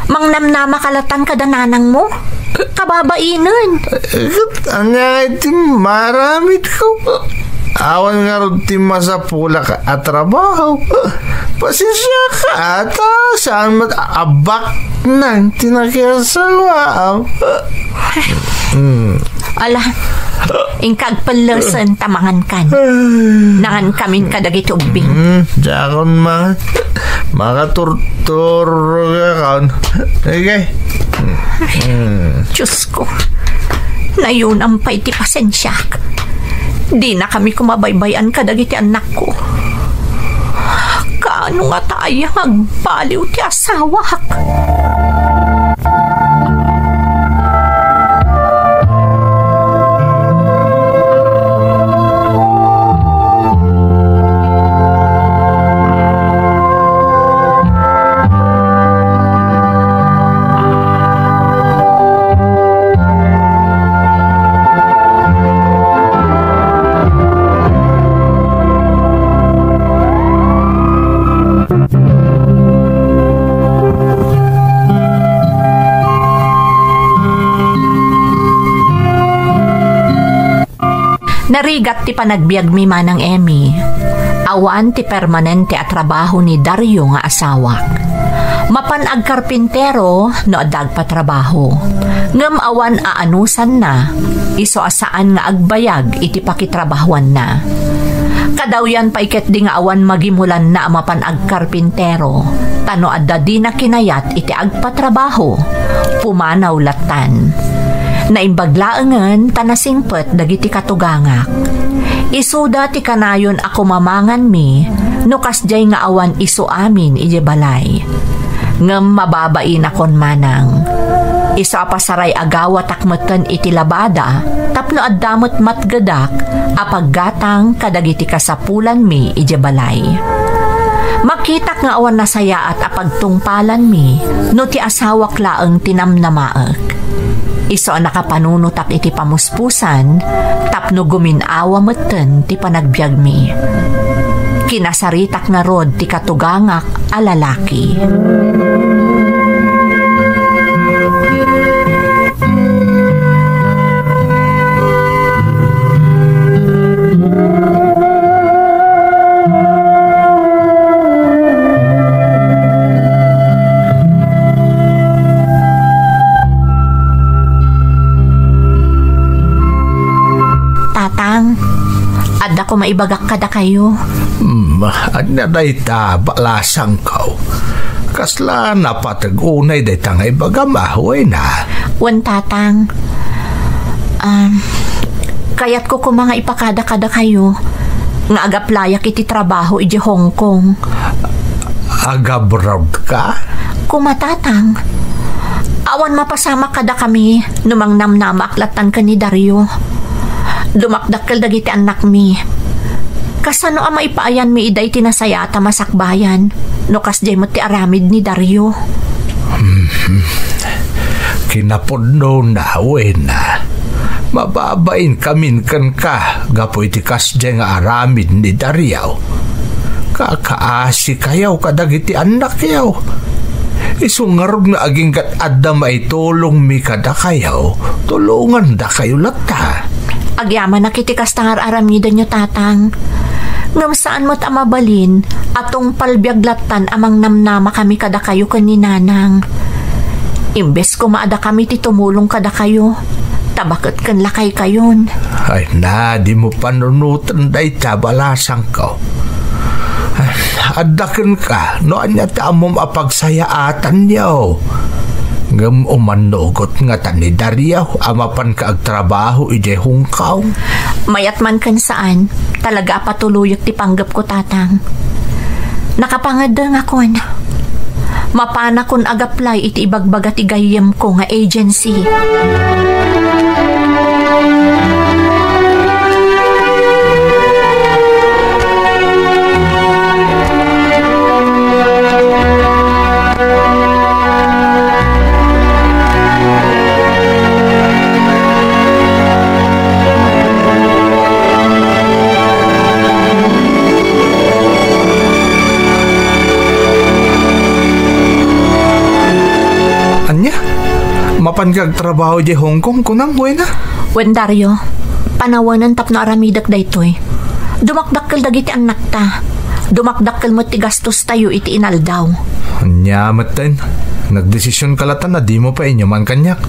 Mangnamnama kalatan kadananang mo? Kababainan. Anya iti maramit ko. Awan nga rin ti masapula ka at trabaho. Pasensya ka ata. Saan abak nang tinakiasawa. Ala, ingkag palasan tamangan kan. Nangan kamin kadagit ubing. Jakon makaturtur ka. Okay. Diyos ko, nayon ang pa'y ti pasensya. Di na kami kumabaybayan kadagiti anak ko. Kaano nga tayo magbaliw ti asawak? Narigat ti panagbiag mi manang Emmy. Awan ti permanente at trabaho ni Dario nga asawak. Mapanag karpintero no adag pa trabaho. Ngem awan aanusan na, iso asaan nga agbayag iti pakitrabahuan na. Kadawyan pa iket di nga awan magimulan na mapanag karpintero, tano adda di na kinayat iti agpatrabaho, pumanaw latan. Naimbaglaengen tanasingpet dagiti katugangak. Isuda ti kanayon ako mamangan mi, no kasjay nga awan isu amin ije balay. Ngem mababain akon manang. Isu apasaray agawa takmeten iti labada, tapno addamot matgadak, apaggatang kadagiti kasapulan mi ije balay. Makitak nga awan nasaya at apagtungpalan mi, no ti asawak laeng tinamnamaek. Iso nakapanunutak iti pamuspusan, tapno guminawa meten ti panagbiag mi. Kinasaritak na rod ti katugangak a lalaki. Adda ko maibagak kada kayo. Anya day ta balasang kaw. Kasla napatagunay day ta nga ibagamahoy na. Wan tatang. Kayat ko mga ipakada-kada kayo. Nga agaplayak iti trabaho iti Hong Kong. Agabroad ka? Kumatatang. Awan mapasama kada kami numang namnamaklatan ka ni Dario. Dumakdakkel dagiti anak mi. Kasano ang maipaayan mi iday tinasaya at masakbayan, no kasjay mo ti aramid ni Dario. Kinapodno na, wena. Mababain kamin kan ka, gapo iti kasjay nga aramid ni Dario. Kakaasi kayaw kadagiti anak yaw. Isungarog na aging kat adda maitulong mi kada kayaw, tulungan da kayo lata. Agyaman na kiti kastangar aramida nyo tatang. Ngam saan mo't amabalin atong palbiaglatan amang namnama kami kada kayo kaninanang. Imbes ko maada kami ti tumulong kada kayo, tabakit kan lakay kayon. Ay na, di mo panunutan day tabalasang ko. Adakan ka, noan niya tamom apagsayaatan niyo. Ngam umanugot nga tani Dario, amapan ka agtrabaho ije hungkaw. Mayat man kan saan, talaga patuluyot ti panggap ko tatang. Nakapangadeng ako na. Mapana kun agaplay iti ibagbaga ti gayem ko nga agency. Mapan trabaho di Hong Kong kunang buena. Wen Dario, panawanan tapno aramidak daytoy. Dumakdakkel dagiti anak ta. Dumakdakkel mo ti gastos tayo iti inaldaw. Anya maten. Nagdesisyon kalatan na di mo pa inyo man kanyak.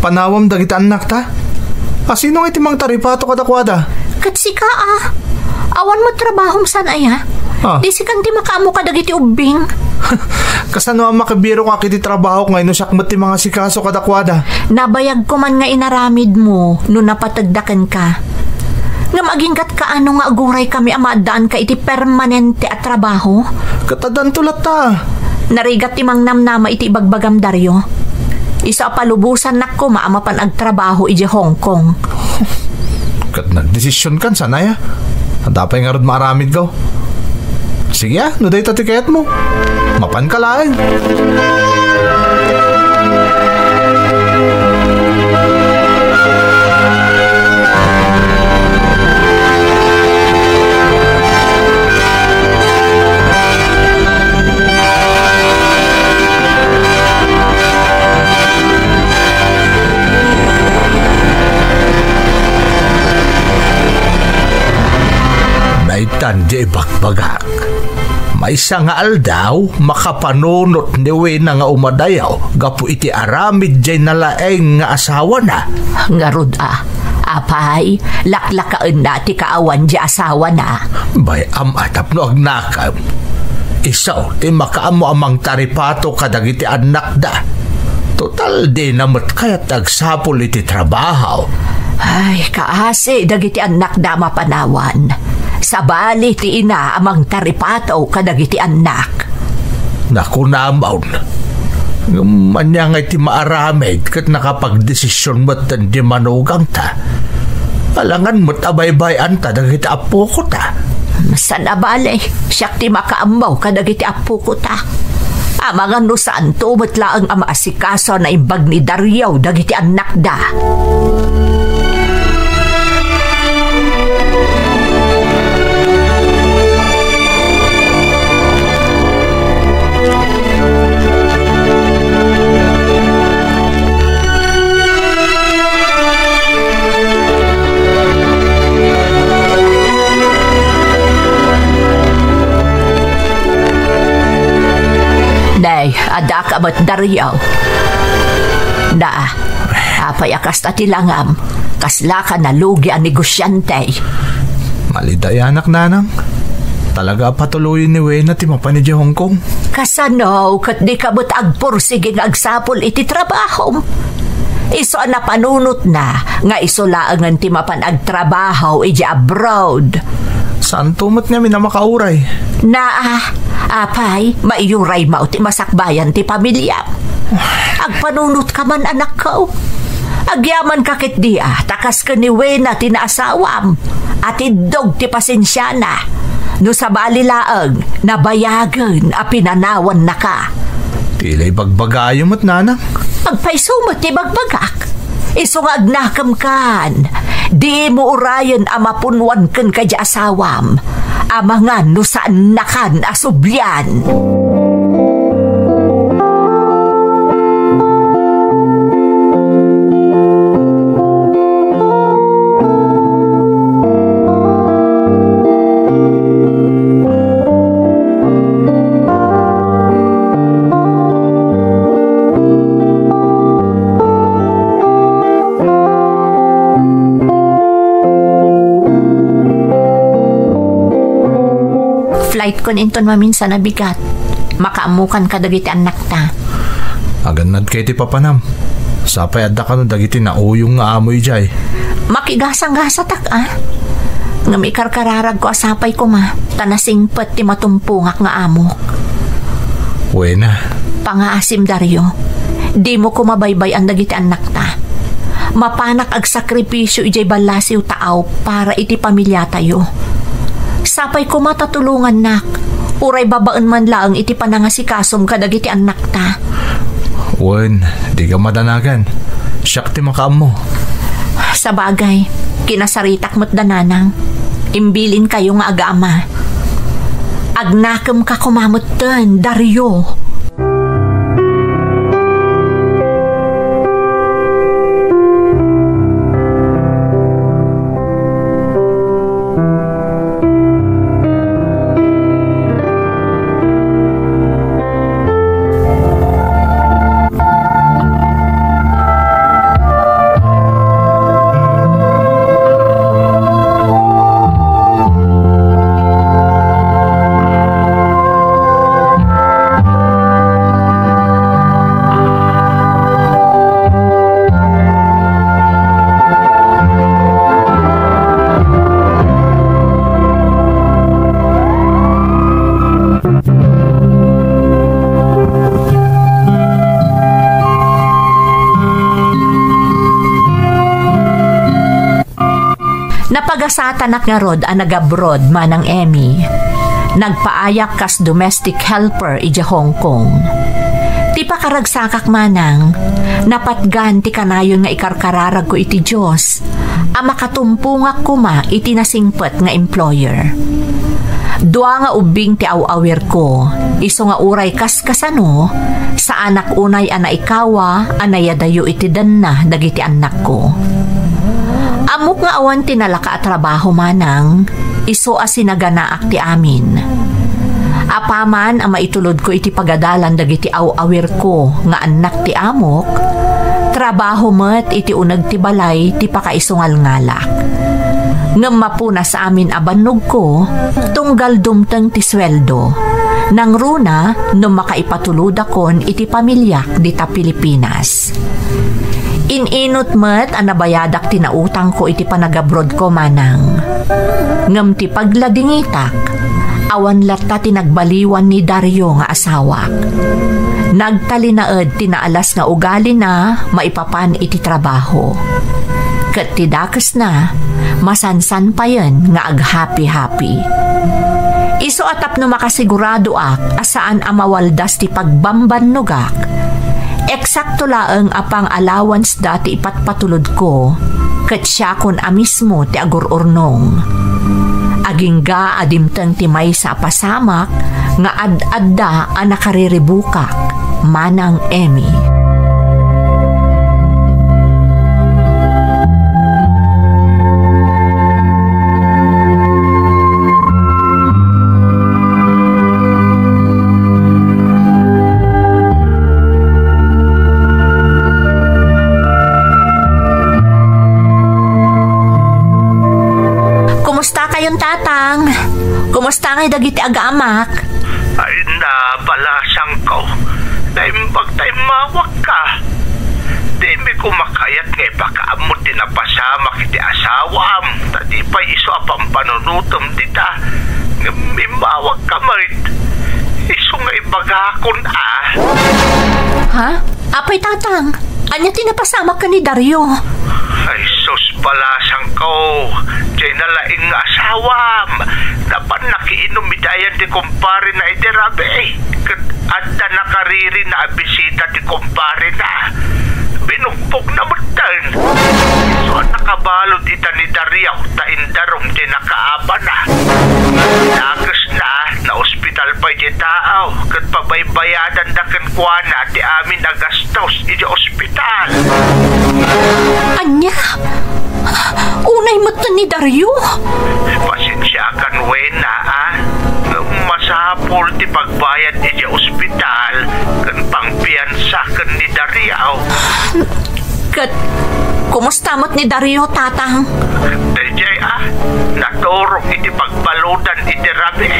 Panawam dagiti anak ta. Asino nga iti mang taripato kadakwada? Katsika Awan mo trabahom san aya. Di sikan di makaamo ka dagiti ubing. Kasano ang makabiro ka kiti trabaho ngayon no sakmat ti mga sikaso kadakwada? Nabayag ko man nga inaramid mo no napatagdakan ka. Nga magingkat ka ano nga aguray kami amadaan ka iti permanente at trabaho? Katadan tulat ta. Narigat ti mang namnama iti ibagbagam Dario. Isa palubusan na ko maamapan agtrabaho iti Hong Kong. Kat nagdesisyon kan sana ya. Dapay nga rod maaramid ko. Sige no day tatikayat mo. Mapan ka lang. Daitan di bagbagak. May isa nga aldaw makapanunot ni Wena nga umadayaw gapu iti aramid jay nalaeng nga asawa na. Nga rod apay, laklakaan na ti kaawan di asawa na. Bay atap no agnakam. Isaw ti makaamo amang taripato kadagiti anak da. Total di namat kayat agsapol iti trabaho. Ay, kaasi dagiti anak da mapanawan. Sabali ti ina amang taripato kadagiti anak. Naku namaw na. Manya nga iti maaramid kat nakapagdesisyon mo't di manugang ta. Alangan mo't abay-bayan ta dagiti apo ko ta. Sanabali, siyak ti makaamaw kadagiti apo ko ta. Amangan no saan to matlaang amaasikaso na imbag ni Daryaw dagiti anak da. Nay, ada ka ba't Daryaw? Payakas ta tilangam. Kasla ka na lugi ang negosyante. Maliday anak nanang. Talaga patuloyin ni Wena ti mapani di Hong Kong. Kasano kat di ka ba't agpursiging agsapol iti trabaho? Iso na panunot na nga isolaangan ti mapan agtrabaho iti abroad. Saan tumot nga minamakauray? Apay, maiyuray mo ti masakbayan ti pamilya. Agpanunot ka man anak ko. Agyaman kakit dia, takas ka ni Wena ti naasawam. At idog ti pasensyana. No sa balilaang, nabayagan a pinanawan na ka. Tila'y bagbagayom at nanang. Agpaisumot ti bagbagak. Isong agnakam kan. Di mo urayan amapunwan kan ka di asawam. Amangan no saan nakan asubyan. Flight kon inton maminsan na bigat. Makaamukan ka dagiti anak ta. Aganad kay ti papanam. Sapay adda ka no dagiti na uyong nga amoy jay. Makigasang-gasa tak Nga may karkararag ko asapay ko ma. Tanasingpet ti matumpungak nga amok. Wena. Pangaasim Daryo. Di mo ko mabaybay ang dagiti anak ta. Mapanak ag sakripisyo ijay balasiw taaw para iti pamilya tayo. Sapay ko matatulungan nak. Uray babaan man lang iti panangasikasom kadagiti anak ta. Wen, di ka madanagan. Siyak ti makaam mo. Sa bagay, kinasaritak mo't dananang. Imbilin kayo nga agama. Agnakam ka kumamot ten, Daryo. Napagasatanak nga rod ang nag-abroad manang Emmy. Nagpaayak kas domestic helper ija Hong Kong. Ti pakaragsakak manang, napatgan ti kanayon nga ikarkararag ko iti Diyos, ang makatumpungak kuma iti nasingpet nga employer. Dua nga ubing ti awawir ko, iso nga uray kas kasano, sa anak unay ana ikawa, anayadayo iti danna dagiti anak ko. Amok nga awan tinalaka at trabaho manang, iso asinaganaak ti amin. Apaman ang maitulod ko iti pagadalan dagiti awawir ko nga anak ti amok, trabaho met iti unag ti balay ti pakaisungal ngalak. Ngem mapuna sa amin abannog ko, tunggal dumteng ti sweldo. Nang runa no makaipatulod akon iti pamilyak dita Pilipinas. Ininot met ang nabayadak tinautang ko iti panagabroad ko manang. Ngem ti pagladingitak, awan latta tinagbaliwan ni Dario nga asawak. Nagtalinaed tinaalas nga ugali na maipapan iti trabaho. Ket ti dakes na, masansan pa yan nga ag-happy-happy. Iso atap no makasigurado ak asaan amawaldas ti pagbambannugak. Eksakto laeng apang allowance dati ipatpatulod ko, ket siya kon amismo ti agururnong. Agingga adimteng ti may sa pasamak nga ad-adda a nakariribukak, manang Emmy. Tatang, kumusta ngay dagiti aga-amak? Ay na, balasang ko. Naimbag tayo mawag ka. Di mi kumakayat ngay pakaamot din na pasamak iti asawam. Tadi pa iso apang panunutom dita. Mimawag ka marit. Iso ngay bagakon Ha? Apay tatang, anya tinapasamak ka ni Dario? Ay sus, balasang ko. Diyan nalaing asawam. Dapat nakiinom midayan ti kumpare na iderabe. At nakariri na bisita ti kumpare na. Binukpok na mutan. So nakabalot ita ni Dario ta indarom ti nakaaba na. Nakes na ospital pa iti tao. Kat pabaybayadan da kenkwana ti amin na gastos iti ospital. Anya? Unay mata ni Dario? Pasensya kan wena masapol ti pagbayad iti ospital kan pangpiyansa kan ni Dario. Kat, kumusta mo't ni Dario, tatang? Dajay naturong iti pagbaludan iti rabi.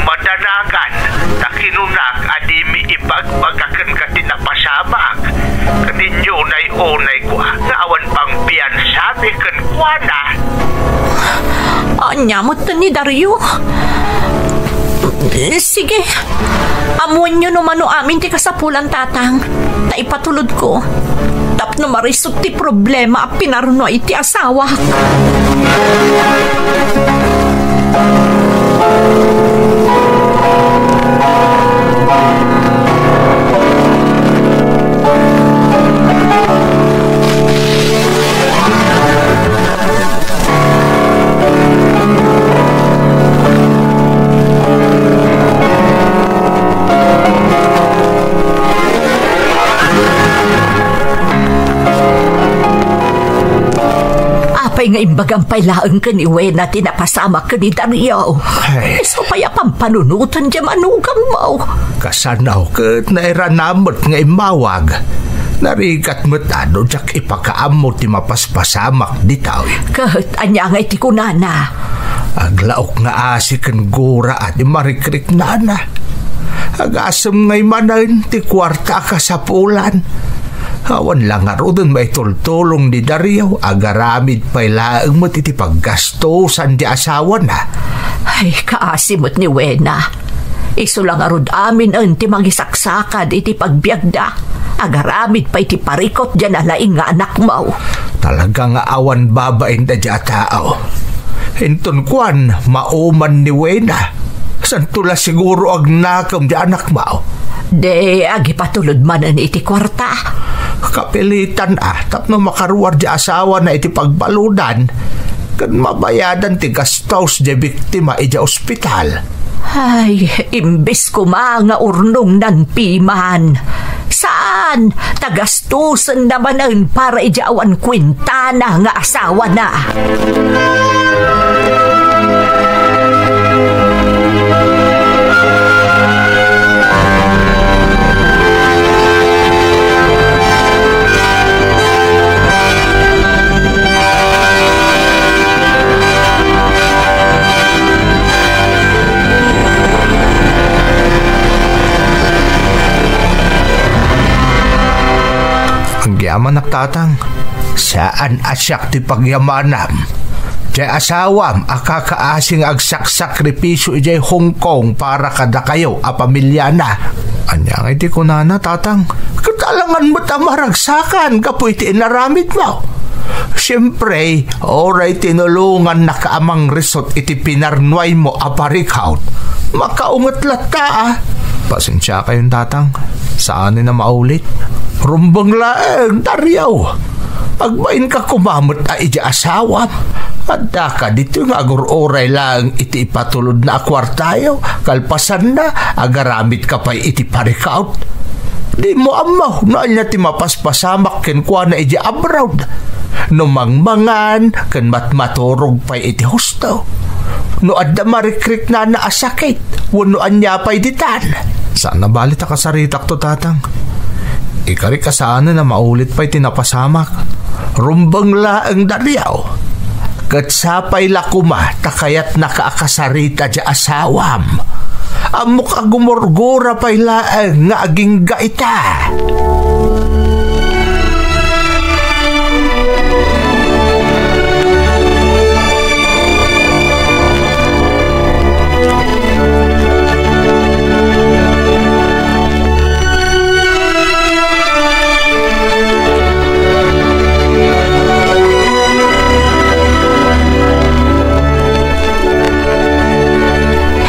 Madanagan na kinunak adimi ibagbagakan ka tinapasamak. Kaninyo na'y unay ko nga awan pang piyansabi kan kuwana. Anya mo't ni Dario? Sige, amuan nyo naman o amin ti kasapulan, tatang. Naipatulod ko. Tapno marisot ti problema at pinaruno iti asawa. Nga imbagang pailaang ka ni Wena tinapasama ka ni Dario. Iso paya pampanunutan dyan manugang mo. Kasanaw kat nairanamot nga imawag. Narigat mo't jak ipakaamot ti mapaspasamak ditaw. Kat anya nga iti kunana. Aglaok nga asikan gura at imarikrik nana. Agasam ngay manan ti kwarta ka sa pulan. Awan lang nga rodon may tultulong ni Dario. Agaramid pa'y laang mo't iti paggastosan di asawa na. Ay, kaasimot ni Wena. Iso lang nga rod amin ang ti magisaksakad iti pagbiagda. Agaramid pa iti parikot dyan alaing nga anak mo. Talaga nga awan babain da dya tao. Hinton kwan, mauman ni Wena. San tula siguro ag nakam dya anak mo? De, agipatulod manan iti kwarta. Kapilitan tapno makaruwar di asawa na iti pagbaludan kan mabayadan ti gastos di biktima iti ospital. Ay, imbis ko mga urnong nan piman. Saan? Tagastusan naman ang para iti awan kwintana nga asawa na. Agyaman naktatang. Saan asyak ti pagyamanam? Jay asawam akakaasing agsak-sakripisyo ijay Hong Kong para kada kayo a pamilya na. Anyang iti kunana, tatang. Katalangan mo tamaragsakan kapoy ti inaramid mo. Siyempre, oray tinulungan na kaamang resort iti pinarnway mo a parikaut. Makaungat lata Pasensya kayong tatang. Saan na maulit? Rumbang laeng, Daryaw. Agmain ka kumamot a iti asawam. Adda ka dito nga agur-oray lang iti ipatulod na akwartayo. Kalpasan na, agaramit ka pa iti parikaut. Di mo amaw na anya ti mapaspasamak ken kwa na iti abroad. No mangmangan ken matmaturog pa iti husto. No adda marikrik na naasakit. Wano anya pa ititan. Saan nabalit ka sa ritak to, tatang? Ikari ka saan na maulit pa'y tinapasamak. Rumbang laeng, Daryaw. Kat sapay lakuma takayat nakaakasarita di asawam. Amok agumurgura pa'y laeng nga aging gaita.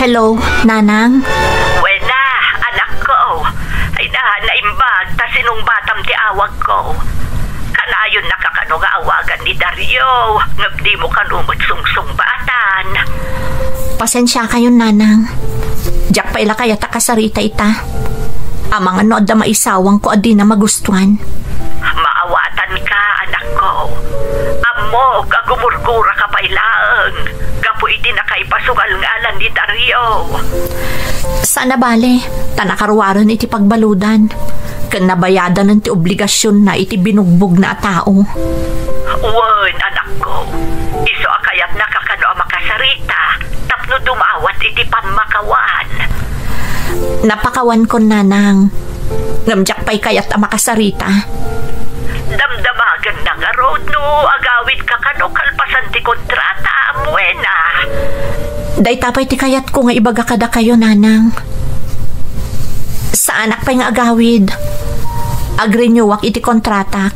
Hello, Nanang? Wena, anak ko. Ay naimbag ta sinong batam ti awag ko. Kanayon nakakano nga awagan ni Dario. Ngagdi mo kanumot sungsung batan. Pasensya kayo, Nanang. Diyak pa ila kaya takasarita ita. Amang ano da maisawang ko adi na magustuhan. Maawatan ka, anak ko. Amo, agumurgura ka pa ilaang. Gapo iti nakaipasugal ngalan ni Dario. Sana bale, tanakaruwaran iti pagbaludan. Kan nabayadan ng ti obligasyon na iti binugbog na tao. Wan, anak ko. Iso akayat nakakano ang makasarita. Tapno dumawat iti panmakawan. Napakawan ko, Nanang. Ngamjak pa'y kayat ang makasarita. Damdamagan na nga road no. Agawit ka kano kalpasan ti kontrata. Amuena. Day tapay ti kayat ko nga ibaga kada kayo, Nanang. Sa anak pa'y nga agawid. Agrenyuwak iti kontratak.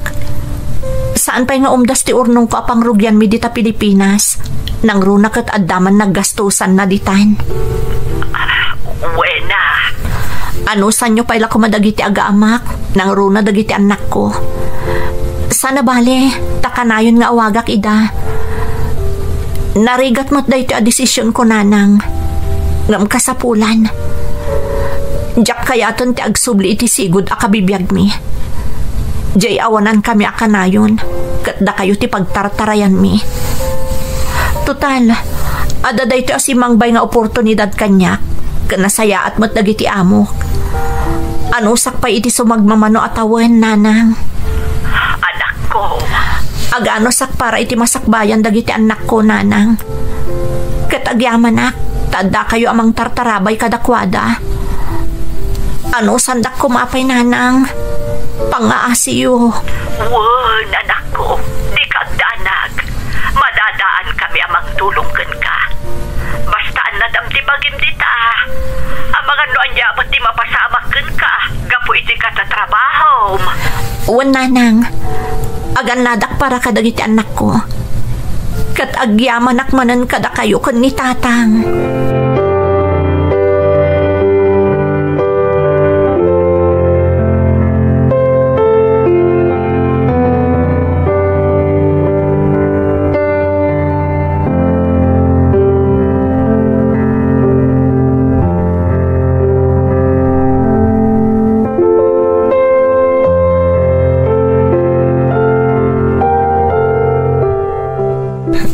Saan pa'y nga umdas ti urnong ko apang rugyan mi dita Pilipinas. Nang runak at addaman naggastusan na ditan. Wena. Ano sanyo pa'y la kumadagiti aga-amak. Nang runa dagiti anak ko. Sana bale, takanayon nga awagak ida. Narigat mo't dahi ti a desisyon ko, Nanang. Ngam kasapulan. Diyak kayaton ti agsubli iti sigud akabibiyag mi. Jay awanan kami akanayon. Kat da kayo ti pagtartarayan mi. Total, ada dahi ti asimangbay nga oportunidad kanya. Kanasaya at mo't dagiti amok. Anusak pa iti sumagmamano atawan, Nanang. Anak ko. Agano sak para iti masakbayan dagiti anak ko, Nanang. Katagyamanak, tada kayo amang tartarabay kadakwada. Ano sandak kumapay, Nanang? Pangaasiyo. Wan, anak ko. Di kagdanag. Madadaan kami amang tulungkan ka. Bastaan na damti bagim dita. Ang mga noan niya ba't di mapasamakan ka? Gapo iti ka sa trabaho. Wan, Nanang. Agan nadak para kadagiti anak ko. Kat agyaman akmanan kada kayo kun ni tatang.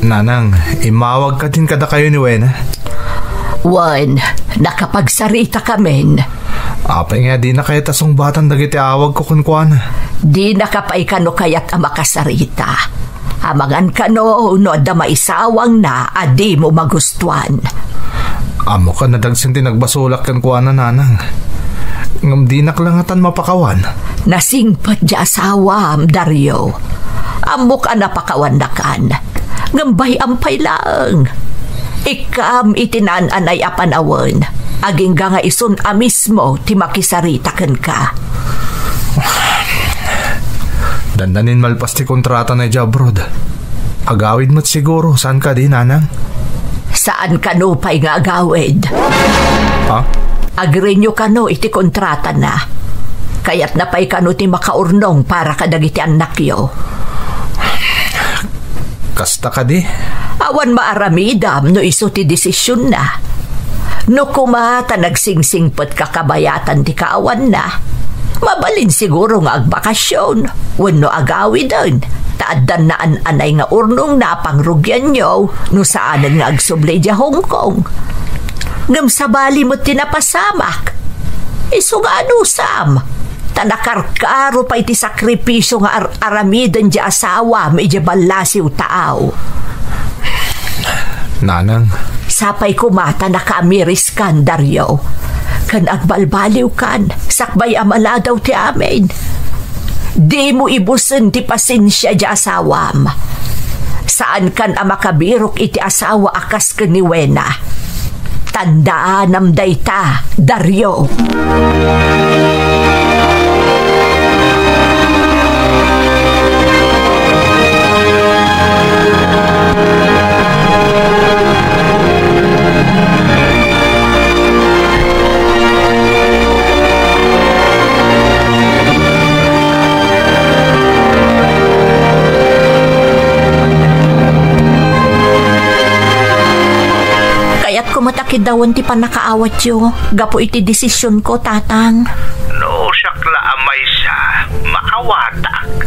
Nanang, imawag ka din kada kayo ni Wena. Wan, nakapagsarita kamen. Apay nga di na kaya tasong batang dagiti awag ko kunkwan. Di nakapay kano kayat ang makasarita. Amangan kano no da maisawang na adi mo magustuhan. Amo ka nadagsin ti nagbasulak kunkwan na, Nanang. Ngam di naklangatan mapakawan. Nasingpat di asawa, Dario. Amo ka napakawandakan. Ngambay ampay lang. Ikam itinananay apanawan. Aging nga isun mismo ti makisaritaken ka. Dandanin malpas ti kontrata na jabrod. Agawid mo't siguro. Saan ka di, nanang? Saan ka no pa'y nga agawid? Ha? Agrenyo ka no iti kontrata na. Kaya't napay ka no ti makaurnong para kadagiti anak yo. Kasta ka di? Awan maaramidam no iso ti desisyon na. No kumata nagsingsingpot kakabayatan ti kaawan na. Mabalin siguro nga agbakasyon. Wano agawi doon. Taadan na anay nga urnong na pangrugyan nyo no saanan nga agsublay di Hong Kong. Ngam sabali mo tinapasamak. Iso nga anusam. Tanakarkaro pa iti sakripisyo nga aramidan di asawa medya balasiw taaw. Nanang. Sapay kumata na kaamiris kan, Dario. Kan agbalbaliw kan, sakbay amala daw ti amin. Di mo ibusin ti pasensya di asawam. Saan kan amakabirok iti asawa akas ka ni Wena? Tandaan namday ta, Dario. Kumatakid dawan ti panakaawat yo. Gapo iti desisyon ko, tatang. No, sakla amay sa maawatak.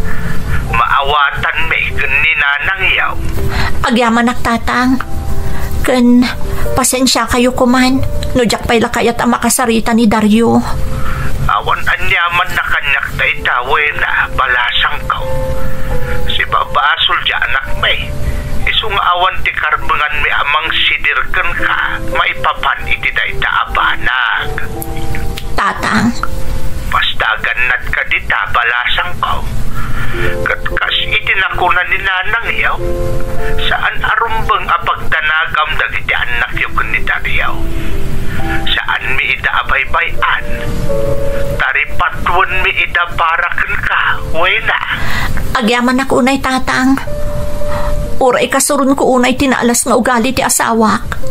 Maawatan me ni nanang yaw. Agyaman ak, tatang. Ken, pasensya kayo kuman. No, jak pa'y lakayat ang makasarita ni Dario. Awan anyaman na kanyak tayo tawe na balasang ka. Si babasol di anak may. Isung awan ti karbengan mi amang sidirken ka, maipapan iti day taabanag. Tatang. Pastagan nat ka dita balasang ka. Katkas iti nakunan ni nanang yaw. Saan arumbang apagtanagam dagiti anak yaw kanita yaw. Saan mi ida abay-bayan. Taripatwan mi ida paraken ka, wena. Agyaman ako unay, tatang. Uray kasurun ko unay tinaalas nga ugali ti asawak.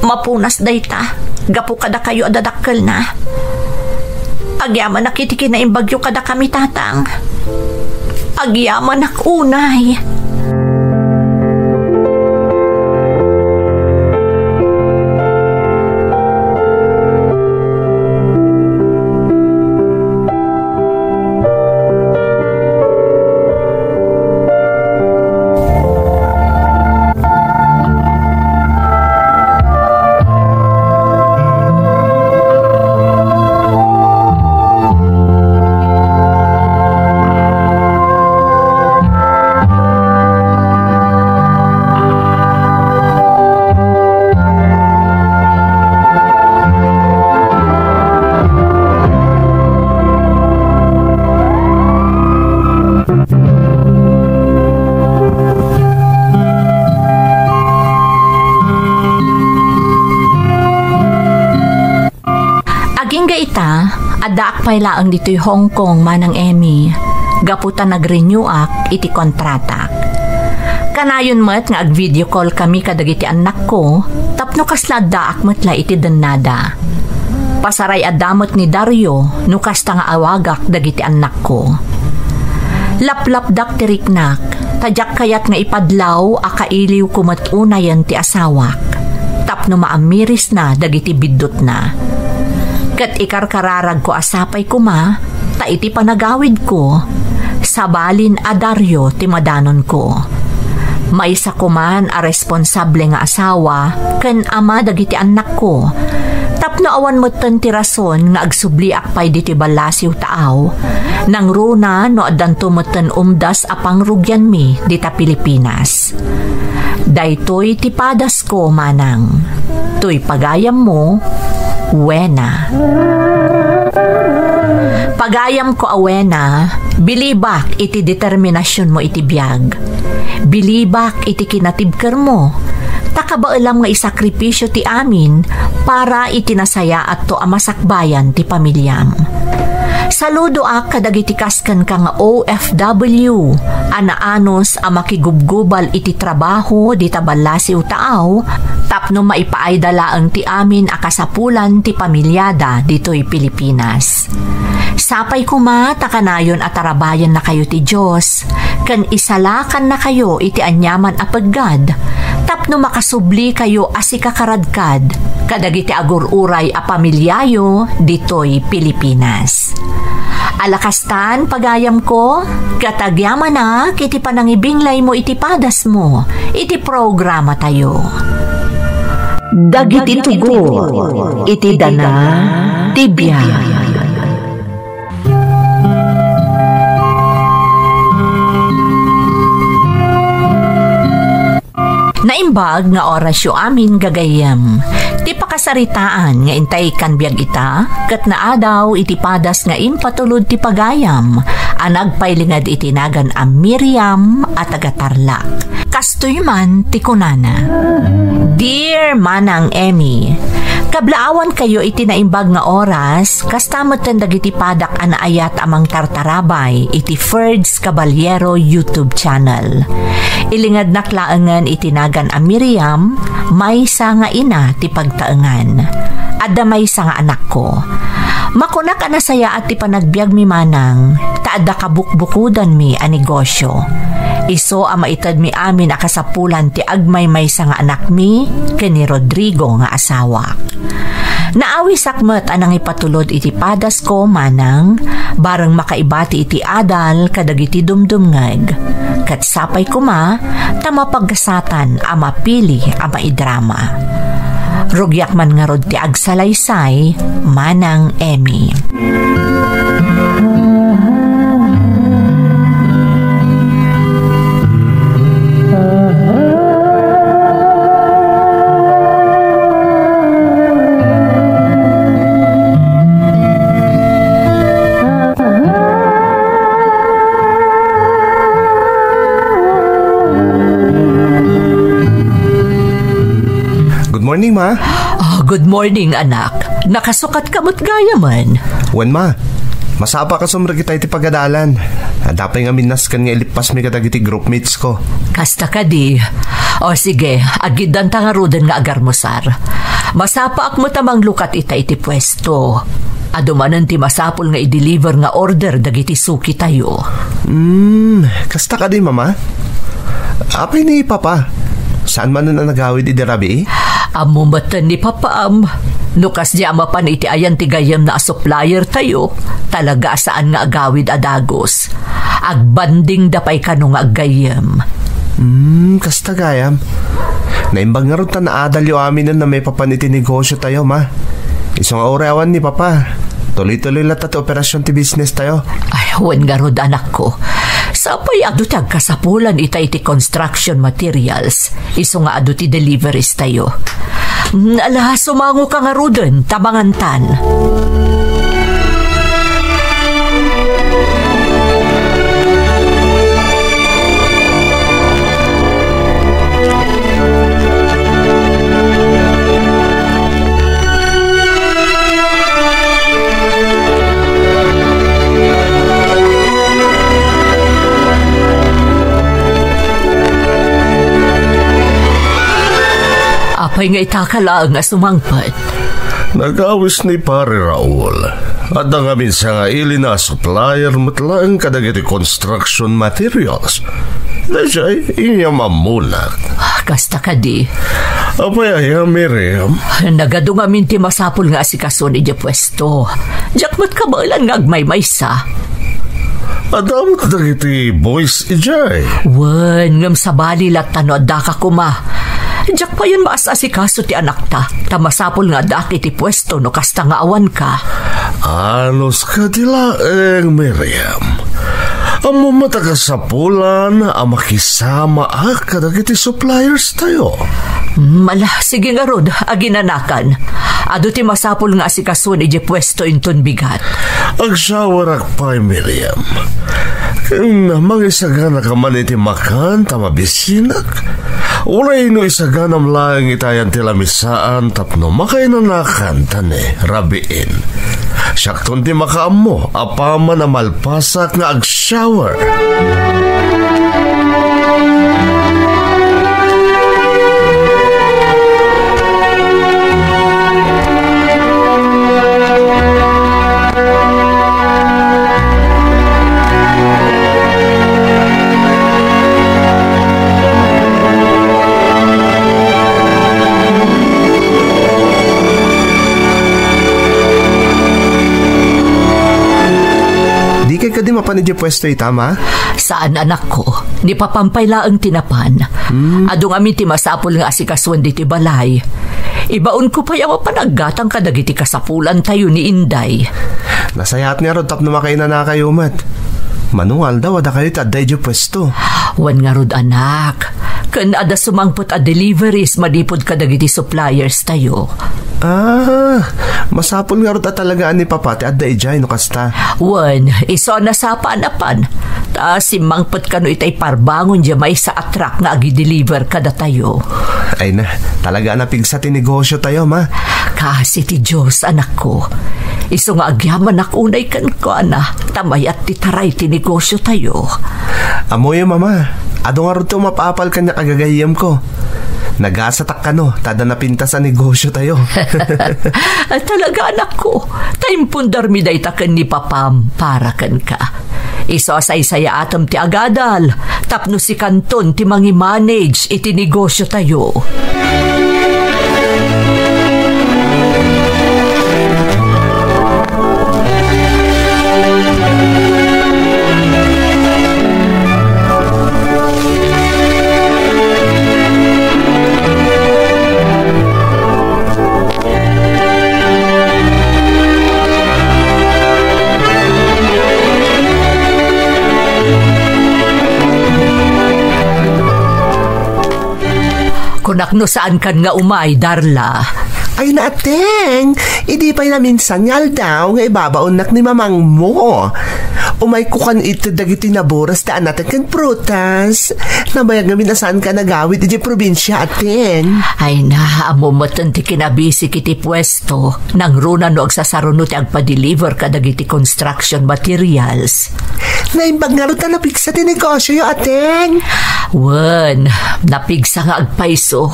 Mapunas dayta. Gapo kada kayo adadakkel na. Agyaman nakitiki na imbagyo kada kami, tatang. Agyaman ak unay. Adaak pay laang dito'y Hong Kong manang Emmy. Gaputa nag-renew ak iti kontratak. Kanayon met nga ag-video call kami kadagiti anak ko, tapno kasla daak metla iti dennada. Pasaray adamot ni Dario, no kasta nga awagak dagiti anak ko. Laplap dak tiriknak, tadyak kayat nga ipadlaw akailiw kumat-unayan ti asawak. Tapno maamiris na dagiti biddot na. Kat ikarkararag ko asapay kuma, ta iti panagawid ko, sabalin a Dario ti madanon ko. Maisa kuman a responsable nga asawa, ken ama dagiti anak ko. Tapno awan motten ti rason nga agsubli akpay diti balasiw taaw, nang runa no adanto motten umdas a pangrugyan mi dita Pilipinas. Daytoy ti padas ko manang, toy pagayam mo, Wena. Pagayam ko awena, bilibak iti determinasyon mo iti biyag. Bilibak iti kinatibker mo. Takabaalam nga isakripisyo ti amin para itinasaya at to amasakbayan ti pamilyam. Saludo ak kadagiti kasken ka nga OFW, anaanos a makigubgubal iti trabaho di tabalasi utaaw, tapno maipaaydalaan ti amin a kasapulan ti pamilyada dito'y Pilipinas. Sapay kuma takanayon at tarabayan na kayo ti Diyos, kan isalakan na kayo iti anyaman a paggad, tapno makasubli kayo asikakaradkad, kadagiti agururay a pamilyayo dito'y Pilipinas. Alakastan pagayam ko, katagyaman na kiti panangibinglay mo iti padas mo, iti programa tayo. Dagiti tugo, iti dana, tibiyag. Naimbag nga orasyo amin gagayam. Ti pakasaritaan nga intay kan biag ita, kat naadaw iti padas nga impatulod ti pagayam, anagpailingad itinagan a Miriam at agatarlak. Kastoy man ti kunana. Dear Manang Emmy, kablaawan kayo iti naimbag nga oras, kastamoten dagiti padak anaayat amang tartarabay iti Ferds Caballero YouTube channel. Ilingad naklaangan itinagan a Miriam, may sa nga ina ti pagtaengan. Adda may sa nga anak ko. Makunak anasaya at ti panagbiag mi manang, taadda kabukbukudan mi a negosyo. Iso a maitad mi amin a kasapulan ti agmay may sa nga anak mi, kani Rodrigo nga asawa. Naawi sakmet anang ipatulod iti padas ko manang, barang makaibati iti adal kadagiti dumdumngeg. Kat sapay kuma, tamapaggasatan a mapili a maidrama. Rugyak man nga rod ti agsalaysay, Manang Emmy. Morning, ma. Good morning, anak. Nakasukat kamot gaya man. Wan, ma. Masapa ka sumra kita iti pagadalan. Dapay nga minaskan nga ilipas mi kadag iti groupmates ko. Kasta ka di. O sige, agidan ta nga ruden nga agarmosar. Masapa ak mo tamang lukat ita iti pwesto. Adumanan ti masapol nga i-deliver nga order dagiti suki tayo. Kasta ka di, mama. Apay ni papa. Saan man na nagawid iti rabi? Amumatan ni papaam. Nukas di amapan iti ayan ti gayam na supplier tayo. Talaga saan nga agawid adagos. Agbanding dapay kano nga agayam. Kasta gayam. Naimbang nga ron ta na adal yung amin na may papan iti negosyo tayo, ma. Isang aurawan ni papa. Tuloy-tuloy lahat at operasyon ti business tayo. Ay, wan nga ron anak ko. Sapay adu tag kasapulan ita iti construction materials. Iso nga adu ti deliveries tayo. Ala, sumango ka nga ruden, tabangantan. Apay nga itakala nga sumangpat. Nagawis ni pare Raul. At ang amin sa nga ili na supplier matlang kadagiti construction materials. Dahil inya mamulat. Kasta ka di. Apay ay Miriam. Nagadong amin ti masapul nga asikason iti pwesto. Jakmat kabalan nga agmay-maysa. Adamot dagiti boys ijay. Wan, ngam sabali latano adaka kuma. Jak pa yun maasasikaso ti anak ta. Tamasapol nga dak iti pwesto no kasta nga awan ka. Alos ka dilaeng, Miriam. Amo matagasapulan ang makisama kadagiti suppliers tayo. Sige nga rod, aginanakan. Ado ti masapul nga si kasun iji pwesto inton bigat. Agsawarak pa, Miriam. Kung mangisaga ka man iti makan, tamabisinak. Uray no isaganam lang itayan tilamisaan tapno makainanakan tane, rabiin. Siyakton ti makaamo, apama na malpasak nga ag-shower. Di mapanidyo pwesto itama? Saan anak ko? Ni papampayla ang tinapan. Adong amin ti masapul nga asikaswan di ti balay. Ibaon ko pa yung panaggatang kadagiti kasapulan tayo ni Inday. Nasayat niya rod tap na makaina na kayo mat. Manual daw ada kayo taday di pwesto. Wan nga rod anak. Kan ada sumangpot a deliveries madipod kadagiti suppliers tayo. Masapul nga rod talagaan ni papati at daijay no kasta. Wan, iso na sa panapan. Ta simangpot kano itay parbangon dya may sa atrak na agi-deliver kada tayo. Ay na, talaga na pigsa ti negosyo tayo ma. Kasi ti Diyos anak ko. Iso nga agyaman akunay kan ko ana. Tamay at titaray ti negosyo tayo. Amoy mama, ado nga rod to mapapal kanya kagagayam ko. Nagasatak ka no, tada na pinta sa negosyo tayo. Talaga anak ko, taimpundar mi day taken ni papam para kan ka. Iso asay-saya atom ti agadal, tapno si kanton ti mangi-manage iti negosyo tayo. Kunak no saan kan nga umay, Darla? Ay naateng, hindi pa na minsan ngal daw nga ibabaonak ni mamang mo. Umay ko kan ito dagiti naboras taan natin kan prutas. Nabayag nga minasaan ka nagawit iti probinsya ateng. Ay na, amumatan ti kinabisi kiti pwesto. Nang runa no agsasarunod ti agpa-deliver ka dagiti construction materials. Naimbag nga rin ka napigsa ti negosyo yo ateng. Wan, napigsa nga agpaiso.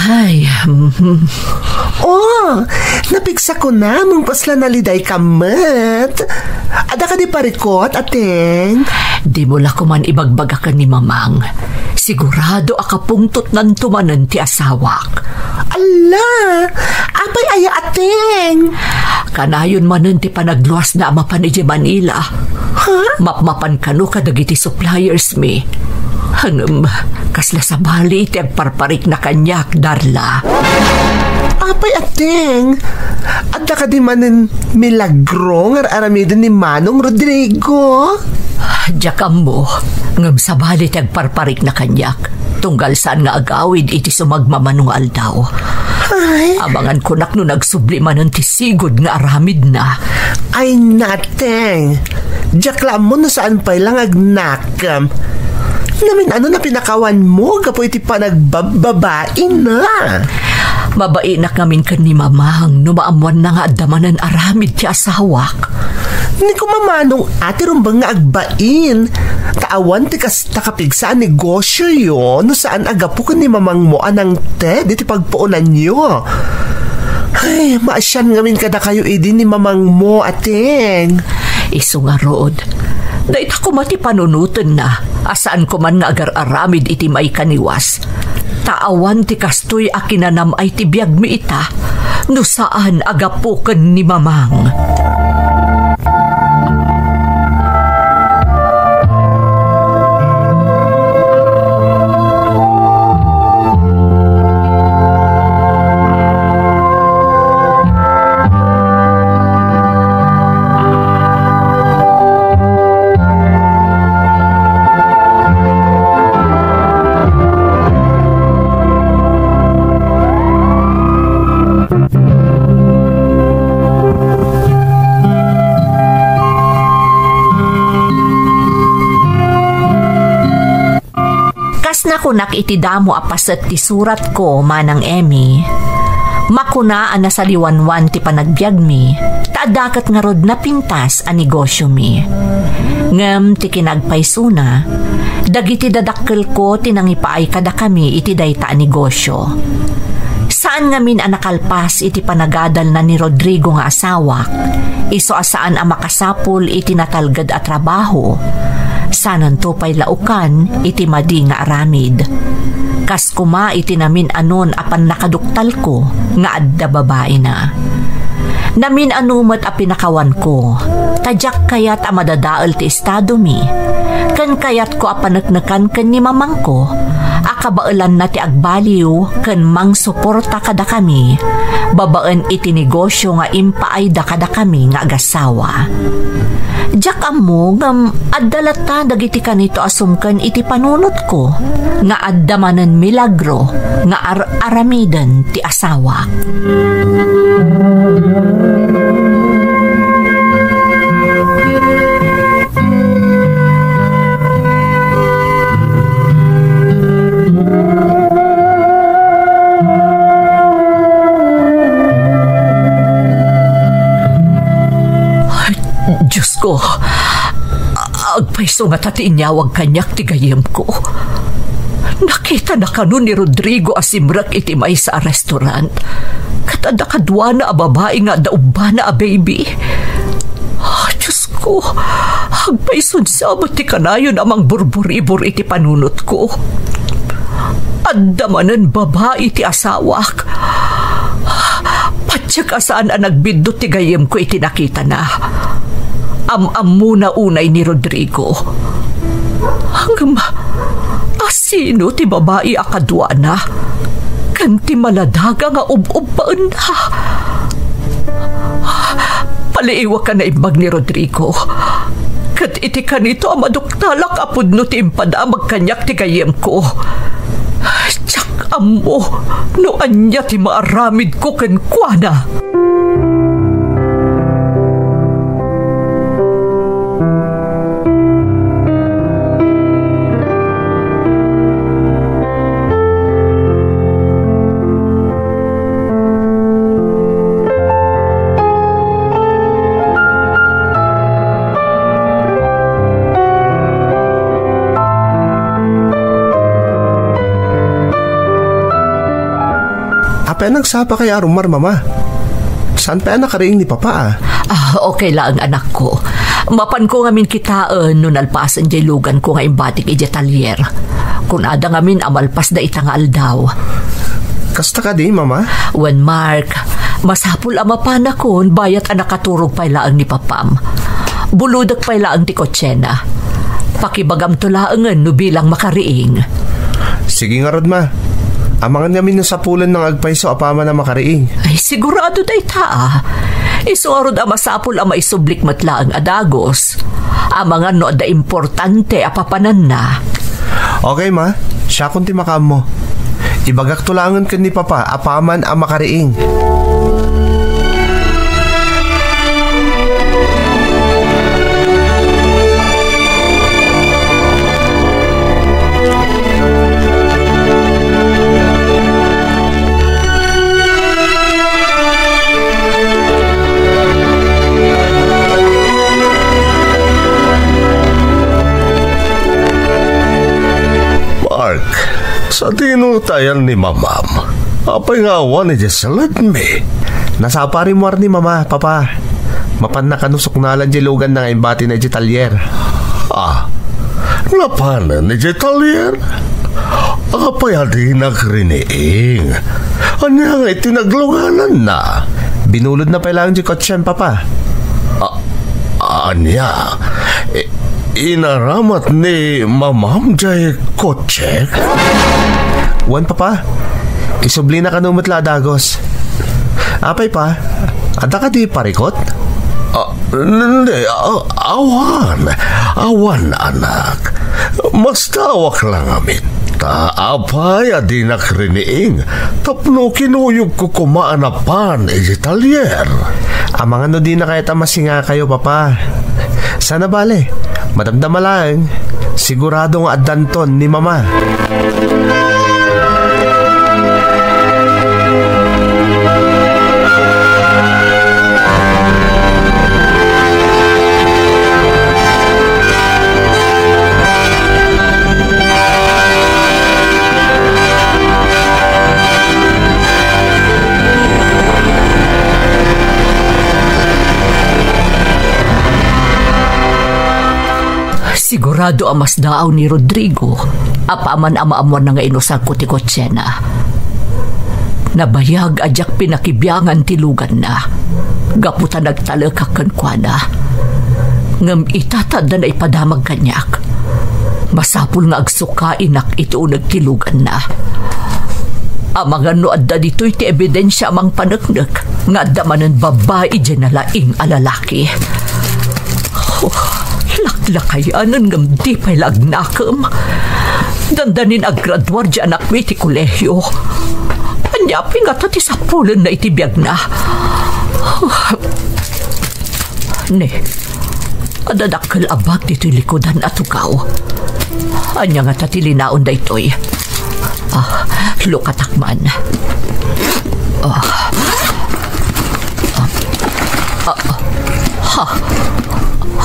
Ay, napigsa ko na mong pasla naliday kamat. Ada ka di parikot, ateng? Di mo la ko man ibagbaga ka ni mamang. Sigurado akapungtot nan tumanan ti asawak. Ala, apay aya ateng? Kanayon manan ti panagluwas na amapan iti Manila. Mapmapan kano kadagiti suppliers mi. Hangam, kasla sa bali iti agparparik na kanyak, Darla. Apay ateng, at ka di manin milagro nga aramidin ni Manong Rodrigo. Diyakam mo, ngam sa bali iti agparparik na kanyak. Tunggal saan nga agawid iti sumagmamanong aldaw. Ay. Abangan ko nak no nagsubli manon ti sigod nga aramid na. Ay nateng, diyaklam mo no saan pa'y lang agnakam. Namin ano na pinakawan mo, kapoy ti pa nagbababain na. Mabainak namin kan ni mamang, numaamuan na nga adamanan aramid ti asawak. Hindi ko mamanong ati rumbang nga agbain. Taawan ti kasta kapigsa negosyo yo, no saan agapo kan ni mamang mo anang te, di ti pagpuunan nyo. Ay, maasyan ngamin kada kayo idin ni mamang mo, ateng. Iso nga rood. Dahit ako mati panunutan na, asaan ko man nga agar-aramid iti may kaniwas. Taawan ti kastoy akinanam ay ti biyag mi ita, no saan agapukan ni mamang. Nakunak iti damo apaset ti surat ko manang Emmy. Makunaan na sa liwanwan ti panagbiag mi, taadakat nga rod na pintas a negosyo mi. Ngem ti kinagpaysuna, dagiti dadakkel ko tinangipaay kada kami iti dayta a negosyo. Saan ngamin anakalpas iti panagadal na ni Rodrigo nga asawak, iso asaan a makasapul iti natalgad a trabaho, sanan to pay laukan iti madi nga aramid. Kas kuma iti namin anon apan nakaduktal ko nga adda babae na. Namin anumat a pinakawan ko, tadyak kayat a madadaal ti estado mi, kan kayat ko a panaknakan ken ni mamang ko, akabailan na ti agbaliw ken mang suporta kada kami, babaan iti negosyo nga impaayda kada kami nga agasawa. Diyak amo ngam addalata dagiti kanito asumken iti panunot ko nga addamanen milagro nga aramidan ti asawa. Diyos ko, agpaiso nga tati inyawag kanyak ti gayem ko. Nakita na kanu ni Rodrigo asimrak iti may sa restaurant. Katada kadwa na a babae nga daubba na a baby. Diyos ko, agpaiso sabot ti kanayon amang burburibor iti panunot ko. Addamanan babae ti asawak. Patsyak asaan a nagbidot ti gayem ko iti nakita na. Am-am muna unay ni Rodrigo. Hanggang asino ti babae akadwa na? Kanti maladaga nga ub-ubbaan na. Paliiwa ka na imbag ni Rodrigo. Kat iti kanito amaduktalak apod no ti impada magkanyak ti kayem ko. Tsak amo no anya ti maaramid ko kenkwana. Apay nagsapa kay Arumar, mama. Saan pa nakariing ni papa Okay lang anak ko. Mapan ko ngamin kitaan nun alpasan jay lugan ko nga imbatik iti talyer. Kung ada ngamin amalpas da itangal daw. Kasta ka di, mama? When Mark, masapul amapan akon bayat anak katurog pay laang ni papam. Buludak pay laang ti kotsena. Pakibagam tulaangan no bilang makariing. Sige nga rod, ma. Amangan namin yung sapulan ng agpaiso apama na makariing. Ay, sigurado day ta. Isuarod ang masapul ang maisublik matlaang adagos. Amangan no da importante apapanan na. Okay, ma. Siya kunti makam mo. Ibagak tulangan ka ni papa apaman ang makariing. Sa tinutayan ni mamam, apay nga awan ni Jessalad me. Nasapa rin mo ni mama, papa. Mapan na kanusok na lang jilugan na imbati na jitalyer. Lapanan ni jitalyer? Apay adi nagriniing. Anya nga itinagluganan na. Binulod na pa lang jikotsyan, papa. Anya? Inaramat ni mamam jay kotse? Wan, papa. Isubli na kanumot ladagos. Apay pa, ada ka di parikot? Hindi, awan anak. Mas tawak lang amin. Apay adi nakriniing. Tapno kinuyog ko kumaanapan talyer. Amang ano di na kaya tamasinga kayo, papa. Sana bale, madamdama lang. Sigurado nga adanton ni Mama. Sigurado amas daaw ni Rodrigo, apaman ama-amon na nga inusag ko ti kotsena. Nabayag ajak pinakibyangan tilugan na. Gaputa nagtalakakan kwa na. Ngam itatad na ipadamag kanyak. Masapul nga agsukain ak ito nagtilugan na. Amang ano adda dito iti ebidensya amang panagnak nga adda manan babae dyan na laing alalaki. Laklakayanan ngam di pa'y lagnakam. Dandanin aggraduar di anak mo iti kolehyo. Anyapin nga ti sapulan na itibiyag na. Ne, adadakal abag dito likodan at ugaw. Anya nga tatilinaon da ito'y. Lukatakman.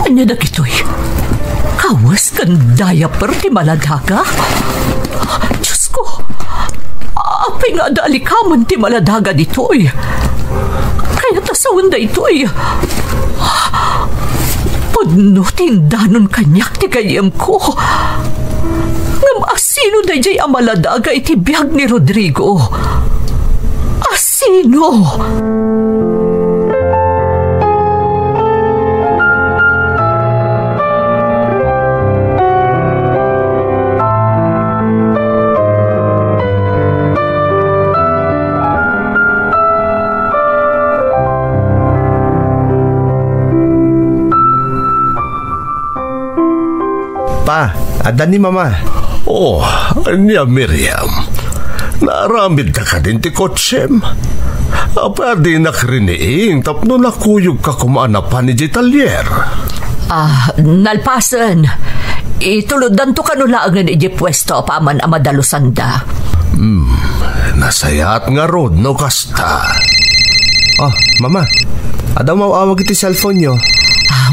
Anya na kito'y. Kawas kan diaper ti maladaga? Diyos ko, apay nga daalikaman ti maladaga dito'y. Kaya tasawan da ito'y. Pudno tindanon kanyak ti kayem ko. Ngam asino da jay amaladaga iti biyag ni Rodrigo? Asino? Pa, adan ni Mama. Oh, anya Miriam. Naaramid na ka din ti kotsem. Pwede nakriniing tapno nakuyog ka kumaanapan ni Jitalyer. Nalpasan. Ituludan to kanulaangan iji pwesto paman amadalusanda. Nasayat nga rod no kasta. Oh, Mama. Adaw mawawag iti cellphone nyo.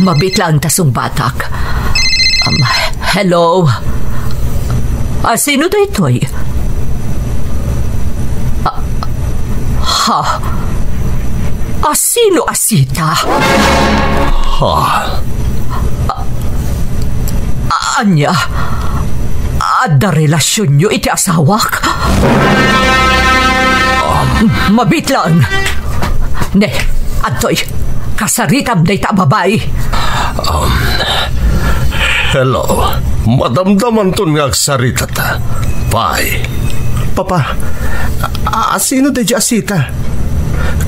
Mabit lang tasong batak. Hello? Sino da ito'y? Sino asita? Anya? Ada relasyon nyo iti asawak? Mabit lang. Ne, ato'y kasaritam da ita babay. Hello, madamdaman ton nga agsarita ta. Bye. Papa, sino da dya asita?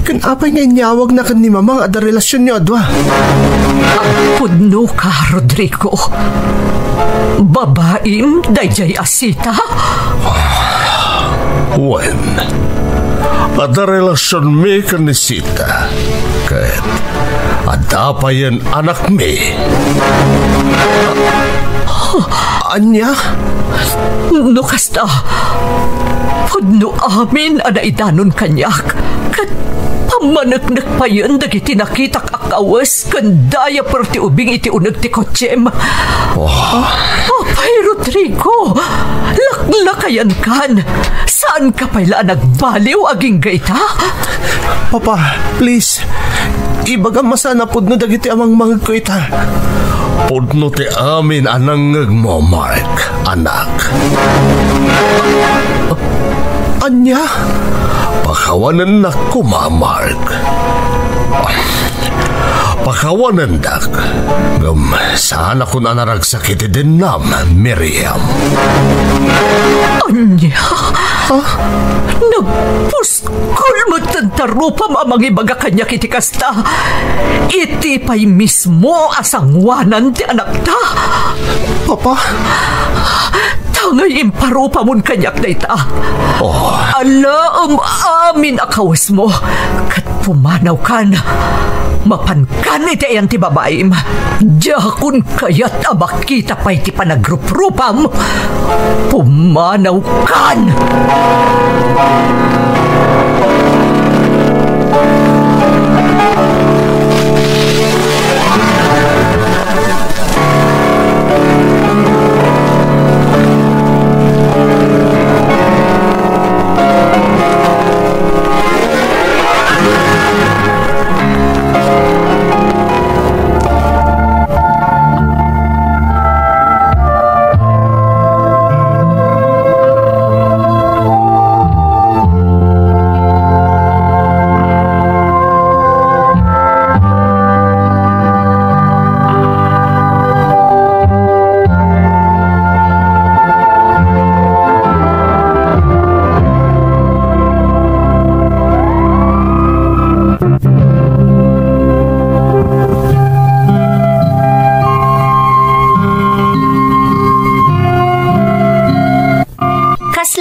Kanapay nga inyawag na kan ni Mama nga ada relasyon nyo adwa. Pudno ka, Rodrigo. Babaim da jay asita? When? Ada relasyon mi kan ni Sita. Kahit ada pa yan anak mi. Anya? No kasta, pudno amin ada idanon kanyak. Kat pamanagnak pa yan dagiti nakitak akawas kan daya perti ubing iti unag ti kotsem. Apay Rodrigo, laklakayan kan. Saan ka pala nagbaliw aging gaita? Papa, please. Ibagam masana pudno dagiti amang mga kuita. Pudno ti amin anangag mo, Mark, anak. Anya? Pakawanan na ko, Mark. Pakawanan dak. Saan ako na naragsakiti din nam, Miriam. Anya? Nagpuskol mo tantarupa mamang ibaga kanya kiti kasta. Iti pa'y mismo asangwanan ti anak ta. Papa? Tangay imparupa mon kanyak na ita. Ala amin akawas mo. Kat pumanaw ka na. Mapankan iti ayan ti babaim. Diyakon kayat abak kita pa iti panagrupropam. Pumanaw kan!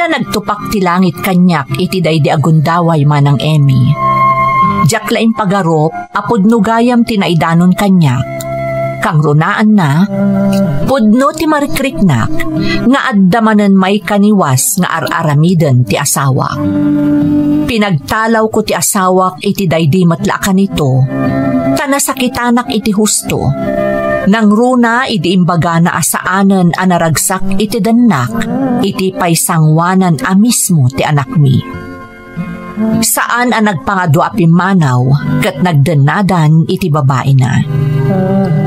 Nagtupak ti langit kanyak iti daydi agundaway manang Emmy. Diyak laing pagarop apod no gayam tinaidanon kanyak. Kang runaan na, pudno ti marikriknak nga addamanen may kaniwas nga ar-aramiden ti asawak. Pinagtalaw ko ti asawak iti daydi matlaakan ito, tanasakitanak iti husto. Nang runa iti imbaga na asaanen anaragsak iti danak, iti paisangwanan a mismo ti anak mi. Saan ang nagpangado api manaw, kat nagdenadan iti babae na.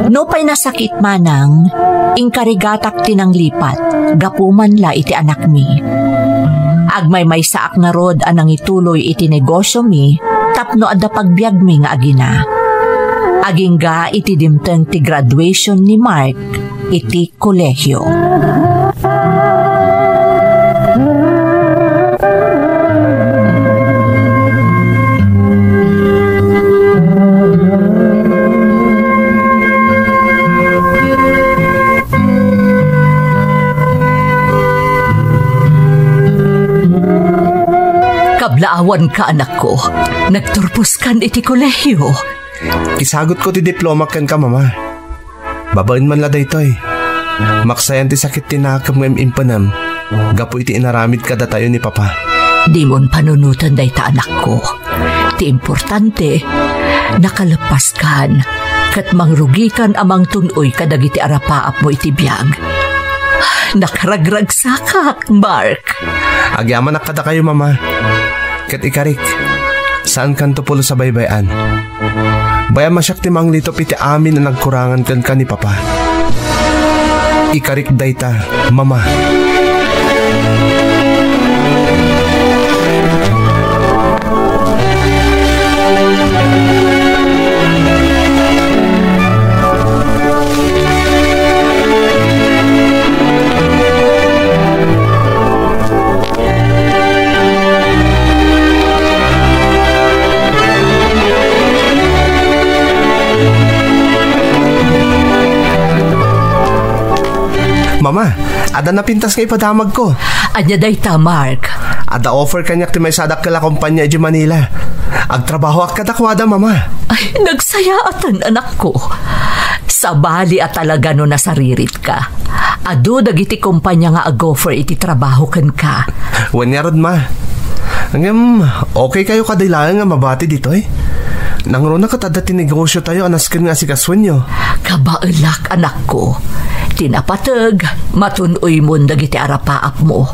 No pa'y nasakit manang, ingkarigatak tinang lipat, gapuman la iti anak mi. Agmay may saak nga rod anang ituloy iti negosyo mi, tapno adda pagbiag mi nga agina. Agingga iti dimteng ti graduation ni Mark iti kolehyo. Kablaawan ka anak ko, nagturpos kan iti kolehyo. Isagot ko ti diploma ken ka, mama. Babain man la daytoy. Maksayan ti sakit tinakam ng impanam. Gapo iti inaramid kada tayo ni papa. Di mon panunutan dayta anak ko. Ti importante, nakalapas kan, kat mangrugikan amang tunoy kadagiti arapaap mo iti biyag. Nakaragragsakak, Mark. Agyaman nakada kayo, mama. Kat ikarik, saan kan tupulo sa baybayan? Baya masyak ti manglito piti amin na nagkurangan kan ka ni papa. Ikarik dayta, mama. Mama, ada napintas nga ipadamag ko. Anya dayta, Mark. Ada offer kanyak ti may sadak kala kumpanya di Manila. Agtrabaho ak kadakwada, mama. Ay, nagsayaatan anak ko. Sa bali at talaga no nasaririt ka. Ado dagiti kumpanya nga ag-offer iti trabaho kan ka. Wanyarod, ma. Hanggang okay kayo kadilangan nga mabati dito eh. Nangro na katada tinegosyo tayo anaskin nga si kaswan nyo. Kabailak anak ko. Tinapatag, matunoy mon dagiti arapaap mo.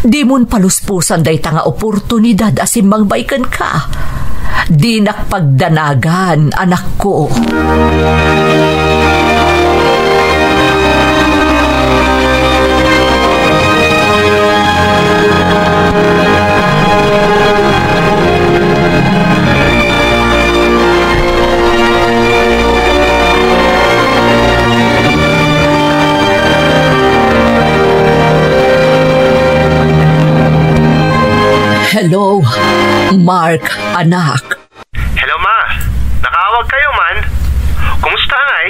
Di mon paluspusan dayta nga oportunidad asimbang baikan ka. Di nakpagdanagan, anak ko. Hello, Mark, anak. Hello, ma. Nakaawag kayo, man. Kumusta ngay?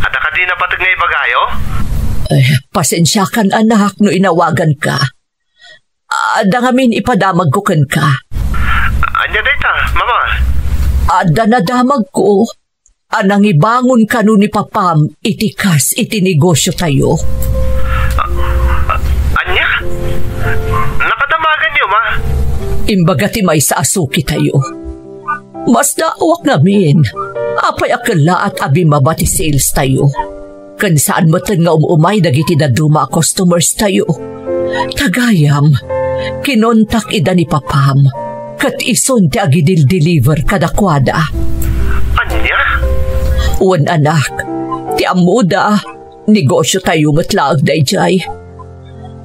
At ka di napatag ngay bagayo? Pasensya kan, anak, no inawagan ka. Dangamin ipadamag ko kan ka. Anya dayta, mama? Ada na damag ko. Anang ibangon ka nun ni Papam, itikas, itinegosyo tayo. Anya? Nakadamagan niyo, ma? Imbaga ti may sa asuki tayo. Mas naawak namin. Apay akala at abi mabati sales tayo. Kan saan matan nga umay dagiti daduma customers tayo. Tagayam, kinontak ida ni Papam. Kat ison ti agidil-deliver kadakwada. Anya? Uwan anak, ti amuda, negosyo tayo matlaag dayjay.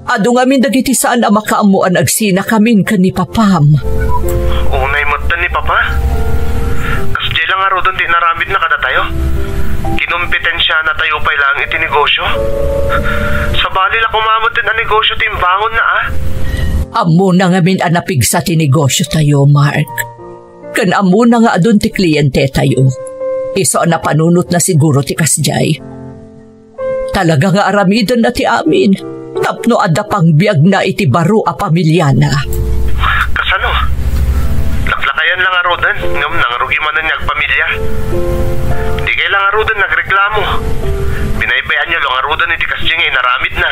Ado ngamin dagiti saan na makaamuan agsina kamin kan ni Papam. Unay mo ni Papa? Kasjay lang aro doon di naramid na kada tayo. Kinumpetensya na tayo pa lang itinegosyo. Sa bali la kumamot din ang negosyo timbangon na Amo na ngamin anapig sa tinegosyo tayo, Mark. Kan amo na nga adun ti kliyente tayo. Iso na panunot na siguro ti kasjay. Talaga nga aramidan na ti amin. Tapno adda pang biyag na iti baro a pamilya na. Kasano? Laklakayan lang arodan, ngam nangarugi man na niyag pamilya. Di kay lang arodan nagreklamo. Binaybayan niyo lang arodan iti kasjay nga inaramid na.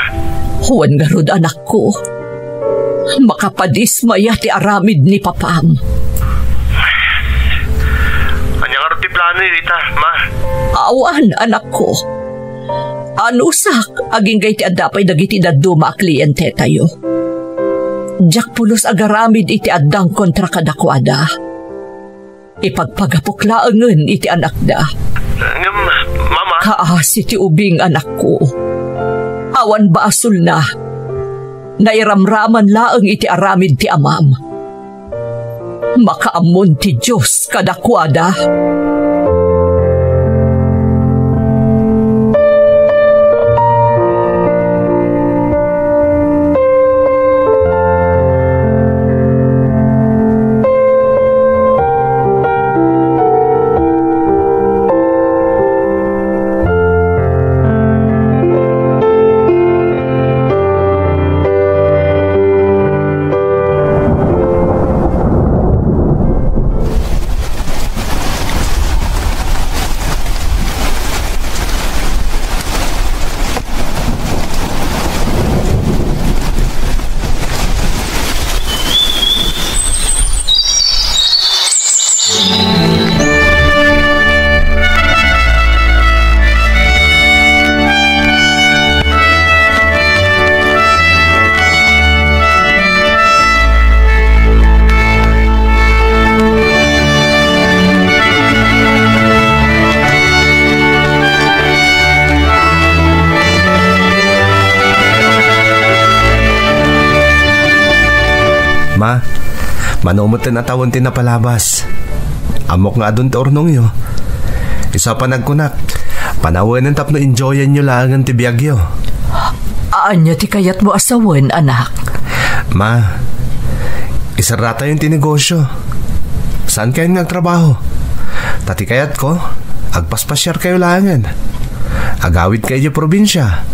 Huwan nga rod anak ko. Makapadismaya ti aramid ni Papam. Anyang aro ti plano Rita, ma? Awan anak ko. Anusak, aging gay ti adapay dagiti daduma a kliyente tayo. Diyak pulos agaramid iti addang kontra kadakwada. Ipagpagapuklaangan iti anak da. Mama? Kaasi ti ubing anak ko. Awan ba asul na? Nairamraman laang iti aramid ti amam. Makaamon ti Diyos kadakwada. Ma, manumutin na tawon tin na palabas. Amok nga adun ti ornong yo. Isa pa nagkunak. Panawan ng tapno enjoyan nyo lang ang tibiyagyo. Anya ti kayat mo asawan, anak? Ma, isarata yung tinegosyo. Saan kayo nagtrabaho? Tati kayat ko, agpaspasyar kayo langan. Agawid kayo probinsya.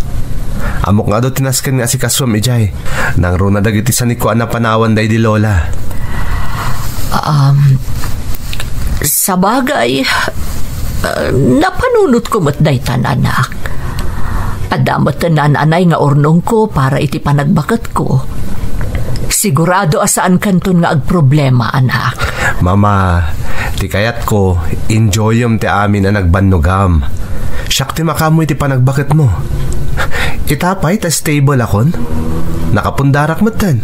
Amok nga do tinaskan nga si Kaswam ijay. Nang runa dagiti sa nikuan na panawan day di lola. Sa bagay, napanunot ko mo't daytan anak. Adamat na nanay nga ornong ko para iti panagbakat ko. Sigurado asaan kanton nga agproblema anak. Mama, ti kayat ko, enjoyom ti amin na nagbanugam. Siyak ti makamoy ti panagbakat mo. Itapay ta stable akon. Nakapundarak matan.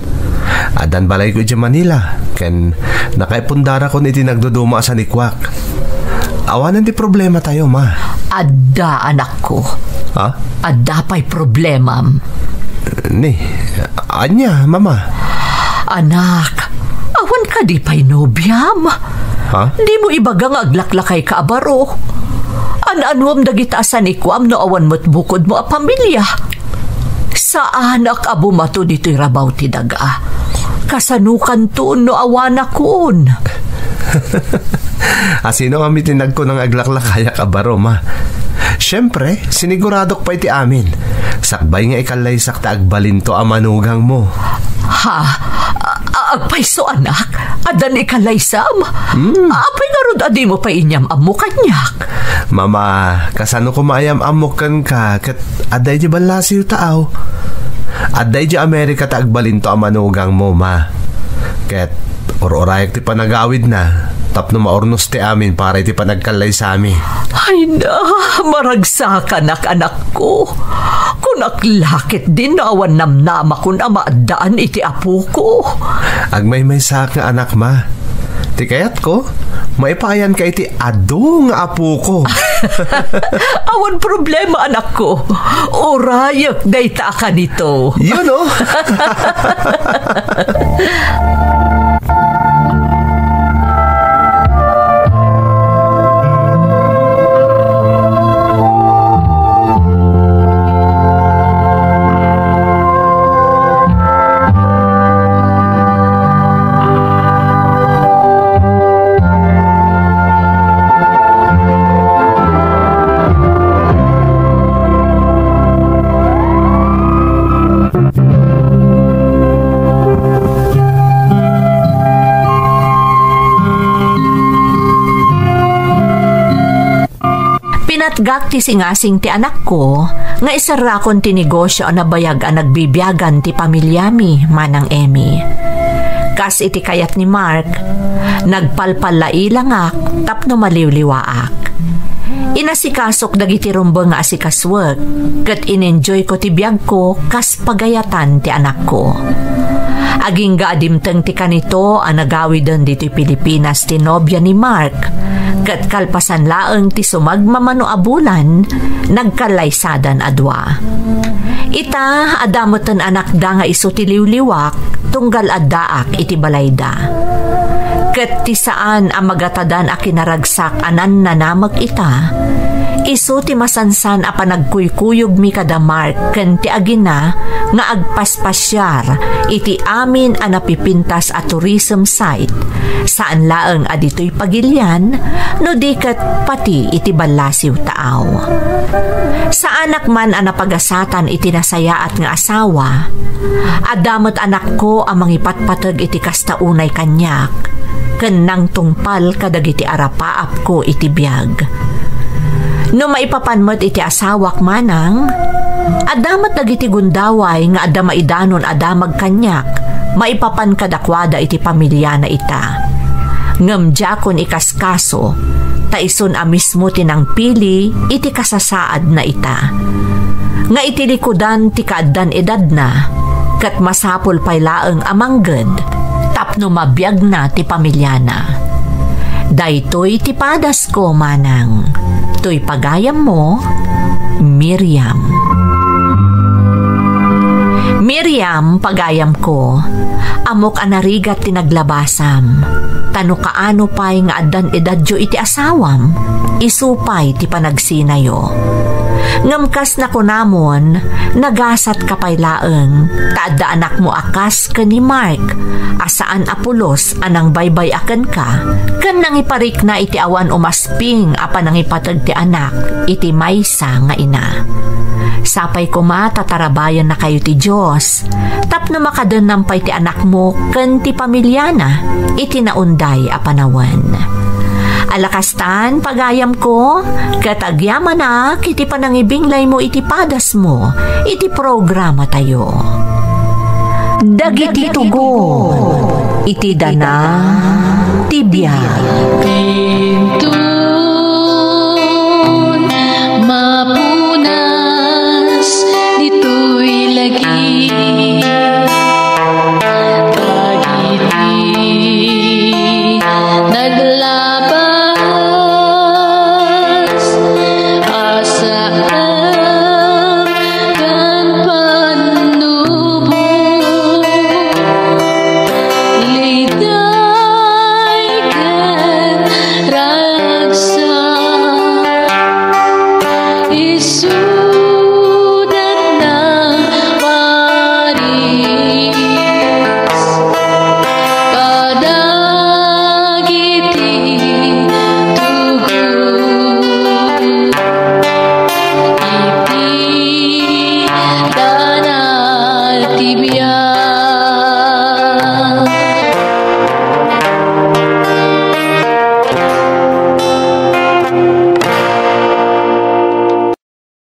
Adan balay ko di Manila. Ken nakaipundarak ko iti nagduduma sa nikwak. Awanan ti problema tayo, ma. Adda anak ko. Ha? Adda pa'y problema. Ni, anya, mama? Anak, awan ka di pa'y nobyam. Ha? Di mo ibagang aglaklakay ka abaro. An-anuam dagita sa nikwam no awan mo't bukod mo a pamilya. Sa anak abo mato dito'y rabaw ti daga. Kasanukan to no awan akon. Asino kami tinag ko ng aglaklakaya kabaro, ma? Siyempre, siniguradok pa iti amin. Sakbay nga ikalay sakta agbalin to amanugang mo. Ha? Agpaiso anak, adan ikalaysam. Apay nga rod adi mo pa inyam amo kanyak. Mama, kasano ko maayam amukan ka kat aday di balasiw taaw. Aday di Amerika ta agbalinto ang manugang mo, ma. Ket or-orayak ti panagawid na. Tapno maornos ti amin para iti panagkalay sa amin. Ay na, maragsakan anak ko. Kunaklakit din na awan namnama kun amaadaan iti apo ko. Agmay sak nga anak, ma. Ti kayat ko, maipayan ka iti ado nga apo ko. Awan problema anak ko. Orayak dayta ka nito. Yun o. Pinatgak ti singasing ti anak ko, nga isarakon ti negosyo ang nabayag ang nagbibiyagan ti pamilyami, manang Emmy. Kas iti kayat ni Mark, nagpalpalailangak tapno maliwliwaak. Inasikasok dagiti rumbeng nga asikaswag, kat in-enjoy ko ti biyag ko kas pagayatan ti anak ko. Aging gaadimteng ti kanito ang nagawidon dito Pilipinas ti nobya ni Mark, kat kalpasan laeng ti sumagmamano abulan, nagkalaysadan adwa. Ita, adamoten anak da nga iso ti liwliwak, tunggal addaak iti balayda. Kat ti saan ang magatadan a kinaragsak anan nanamag ita, iso ti masansan a panagkuykuyog mi kada Mark ken ti agina nga agpaspasyar iti amin a napipintas a tourism site saan laeng aditoy pagilyan no diket pati iti balasiw taaw. Sa anak man a napagasatan iti nasayaat nga asawa, adamot anak ko ang mangipatpateg iti kastaunay kanyak ken nang tungpal kadagiti arapaap ko iti biyag. No maipapanmat iti asawak manang, adamat dagiti gundaway nga adda maidanon adamag kanyak, maipapan kadakwada iti pamilya na ita. Ngamjakon ikaskaso, taison a mismo tinang pili iti kasasaad na ita. Nga iti likudan ti kaaddan edad na, kat masapol pay laeng amangged, tapno mabiyag na ti pamilya na. Daytoy ti padas ko manang, to'y pagayam mo, Miriam. Miriam, pagayam ko, amok anarigat ti naglabasam, tano kaano pa'y nga addan edadyo iti asawam, isupay ti panagsinayo. Ngamkas na kunamon, nagasat kapay laeng, taadda anak mo akas ka ni Mark, asaan apulos anang baybay akan ka, kan nangiparik na iti awan umasping apa nangipatag ti anak, iti maysa nga ina. Sapay ko matatarabayan na kayo ti Diyos, tapno makadenampay ti anak mo, kan ti pamilya na, iti naunday a panawan. Alakastan, pagayam ko, katagyaman na, iti panangibinglay mo iti padas mo, iti programa tayo. Dagiti tugon, iti dana, tibiyag. Pintun, mapunas, dito'y lagi. The